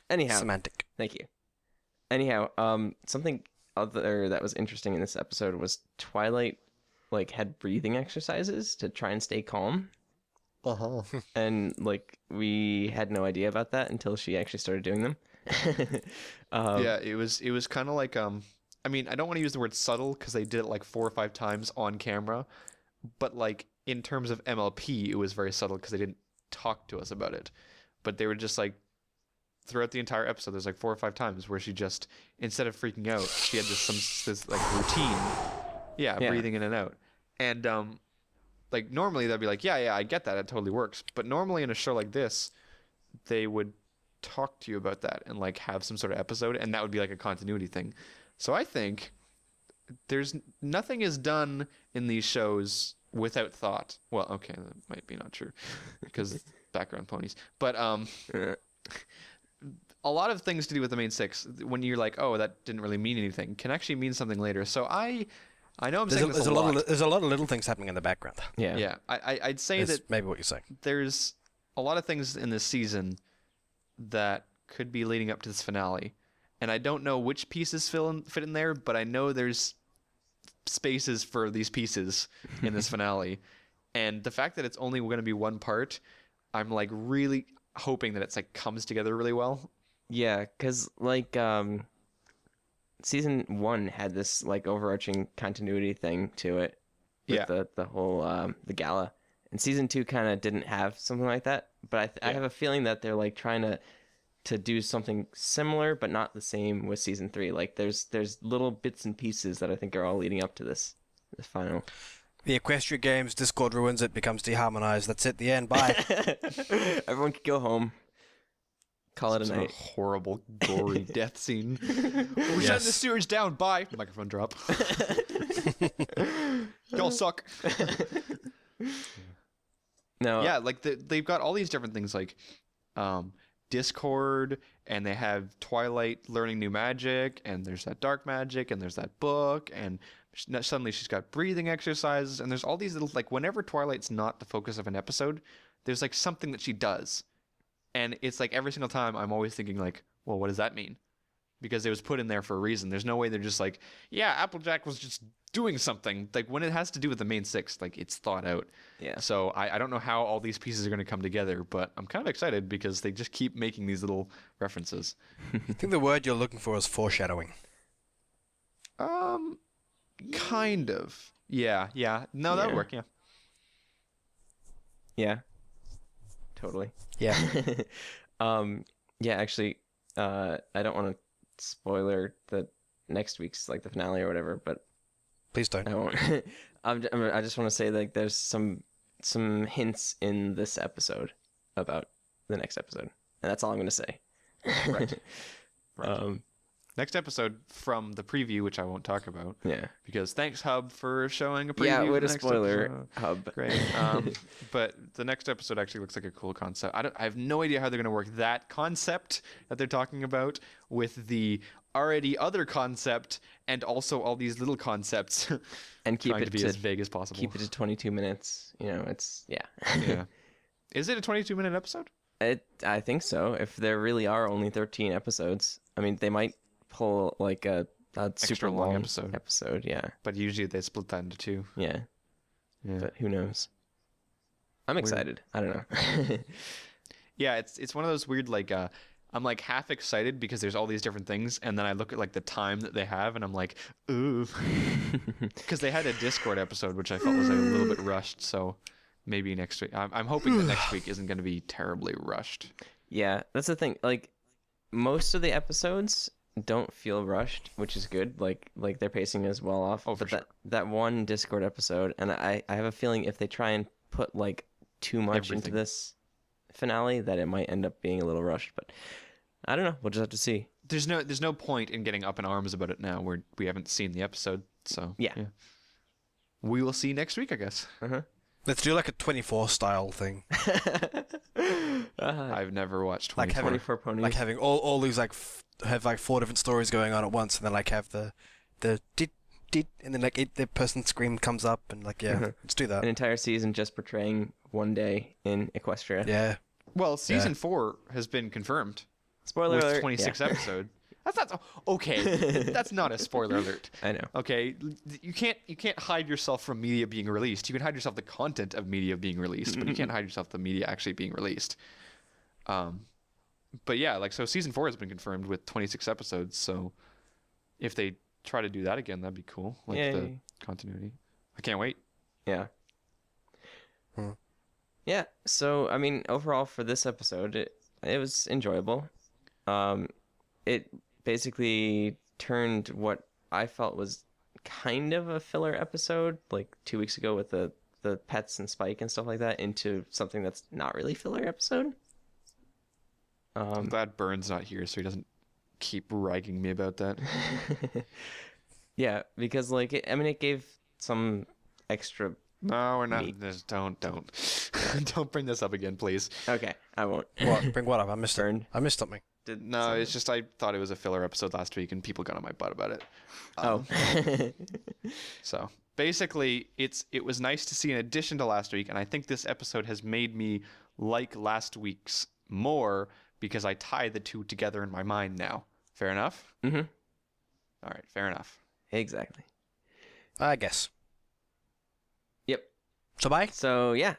Anyhow, Semantic. thank you. Anyhow, something other that was interesting in this episode was Twilight had breathing exercises to try and stay calm. And we had no idea about that until she actually started doing them. Yeah, it was kind of like I mean, I don't want to use the word subtle because they did it 4 or 5 times on camera, but in terms of MLP, it was very subtle because they didn't talk to us about it. But they were just throughout the entire episode, there's 4 or 5 times where she just, instead of freaking out, she had this routine. Yeah, breathing in and out. And normally they'd be yeah, I get that, it totally works. But normally in a show like this, they would talk to you about that and have some sort of episode, and that would be a continuity thing. So I think there's nothing is done in these shows without thought. Well, okay, that might be not true because background ponies. But a lot of things to do with the main 6, when you're oh, that didn't really mean anything, can actually mean something later. So I know I'm saying this a lot. There's a lot of little things happening in the background. Yeah. Yeah, I'd say That's that maybe what you're saying. there's a lot of things in this season that could be leading up to this finale. And I don't know which pieces fit in there, but I know there's spaces for these pieces in this finale. And the fact that it's only going to be one part, I'm really hoping that it's comes together really well. Yeah, because season 1 had this overarching continuity thing to it with the whole the gala, and season 2 kind of didn't have something like that. But I have a feeling that they're trying to do something similar but not the same with season 3. There's little bits and pieces that I think are all leading up to this final. The Equestria Games, Discord ruins it, becomes deharmonized. That's it. The end. Bye. Everyone can go home. Call it a night. Horrible, gory death scene. We're shutting the sewage down. Bye. Microphone drop. Y'all suck. No. Yeah, they've got all these different things Discord, and they have Twilight learning new magic, and there's that dark magic, and there's that book, and suddenly she's got breathing exercises, and there's all these little whenever Twilight's not the focus of an episode, there's something that she does. And it's every single time I'm always thinking well, what does that mean? Because it was put in there for a reason. There's no way they're just yeah, Applejack was just doing something. When it has to do with the main 6, it's thought out. Yeah. So I don't know how all these pieces are going to come together, but I'm kind of excited because they just keep making these little references. I think the word you're looking for is foreshadowing. Kind of. Yeah. No, that would work, yeah. Yeah. Totally. Yeah. Yeah, actually, I don't want to spoiler the next week's the finale or whatever, but Please don't. I won't. I just want to say there's some hints in this episode about the next episode, and that's all I'm going to say. Right. Next episode from the preview, which I won't talk about. Yeah. Because thanks, Hub, for showing a preview. Yeah, way of the to next spoiler, episode. Hub. Great. But the next episode actually looks like a cool concept. I have no idea how they're going to work that concept that they're talking about with the already other concept and also all these little concepts. And keep trying it to be as vague as possible. Keep it to 22 minutes. It's Yeah. Is it a 22-minute episode? I think so. If there really are only 13 episodes, I mean, they might pull a super long episode. Yeah. But usually they split that into 2. Yeah. But who knows? I'm excited. I don't know. Yeah, it's one of those weird I'm half excited because there's all these different things, and then I look at the time that they have, and I'm ooh, because they had a Discord episode which I felt was a little bit rushed. So maybe next week. I'm hoping that next week isn't going to be terribly rushed. Yeah, that's the thing. Most of the episodes don't feel rushed, which is good. Like their pacing is well off. Oh, for but sure. that one Discord episode, and I have a feeling if they try and put like too much into Everything. this finale, that it might end up being a little rushed. But I don't know. We'll just have to see. There's no point in getting up in arms about it now where we haven't seen the episode. So Yeah. We will see next week, I guess. Let's do like a 24 style thing. I've never watched Like 24. having 24 ponies. Like having all these like have like 4 different stories going on at once, and then like have the dit, and then like the person's scream comes up, and like let's do that. An entire season just portraying one day in Equestria. Yeah. Well, season 4 has been confirmed Spoiler with alert. 26 yeah. episodes. That's not okay. That's not a spoiler alert. I know. Okay, you can't hide yourself from media being released. You can hide yourself the content of media being released, but you can't hide yourself the media actually being released. But yeah, like so, season 4 has been confirmed with 26 episodes. So if they try to do that again, that'd be cool. Like the Yay. continuity. I can't wait. Yeah. Hmm. Yeah. So I mean, overall for this episode, it was enjoyable. It basically turned what I felt was kind of a filler episode, like 2 weeks ago with the pets and Spike and stuff like that, into something that's not really filler episode. I'm glad Bernd's not here, so he doesn't keep ragging me about that. Yeah, because like it gave some extra. No, we're not. Neat. Don't don't bring this up again, please. Okay, I won't. What? Bring what up? I missed Bernd. I missed something. No, it's just I thought it was a filler episode last week, and people got on my butt about it. So basically, it was nice to see an addition to last week, and I think this episode has made me like last week's more because I tie the two together in my mind now. Fair enough? Mm-hmm. All right, fair enough. Exactly. I guess. Yep. So bye. So yeah.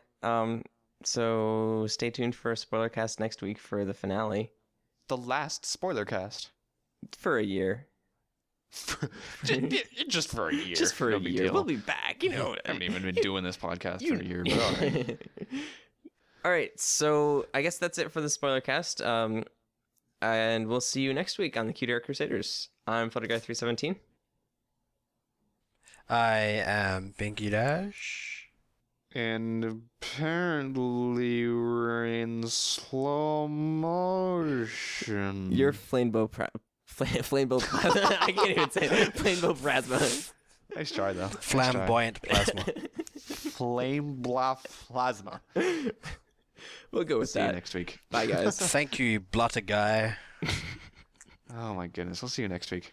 So stay tuned for a Spoilercast next week for the finale. The last spoiler cast. For a year. Just for a year. Just for No a big year. deal. We'll be back. You know. I haven't even been doing this podcast for a year. But all right. All right. So I guess that's it for the Spoilercast. And we'll see you next week on the Cutie Art Crusaders. I'm FlutterGuy317. I am PinkieDash. And apparently we're in slow motion. You're Flamebow Plasma. I can't even say it. Flamebow Plasma. Nice try, though. Flamboyant plasma. Flame bluff plasma. We'll go with See you that. next week. Bye, guys. Thank you, blotter guy. Oh my goodness. We'll see you next week.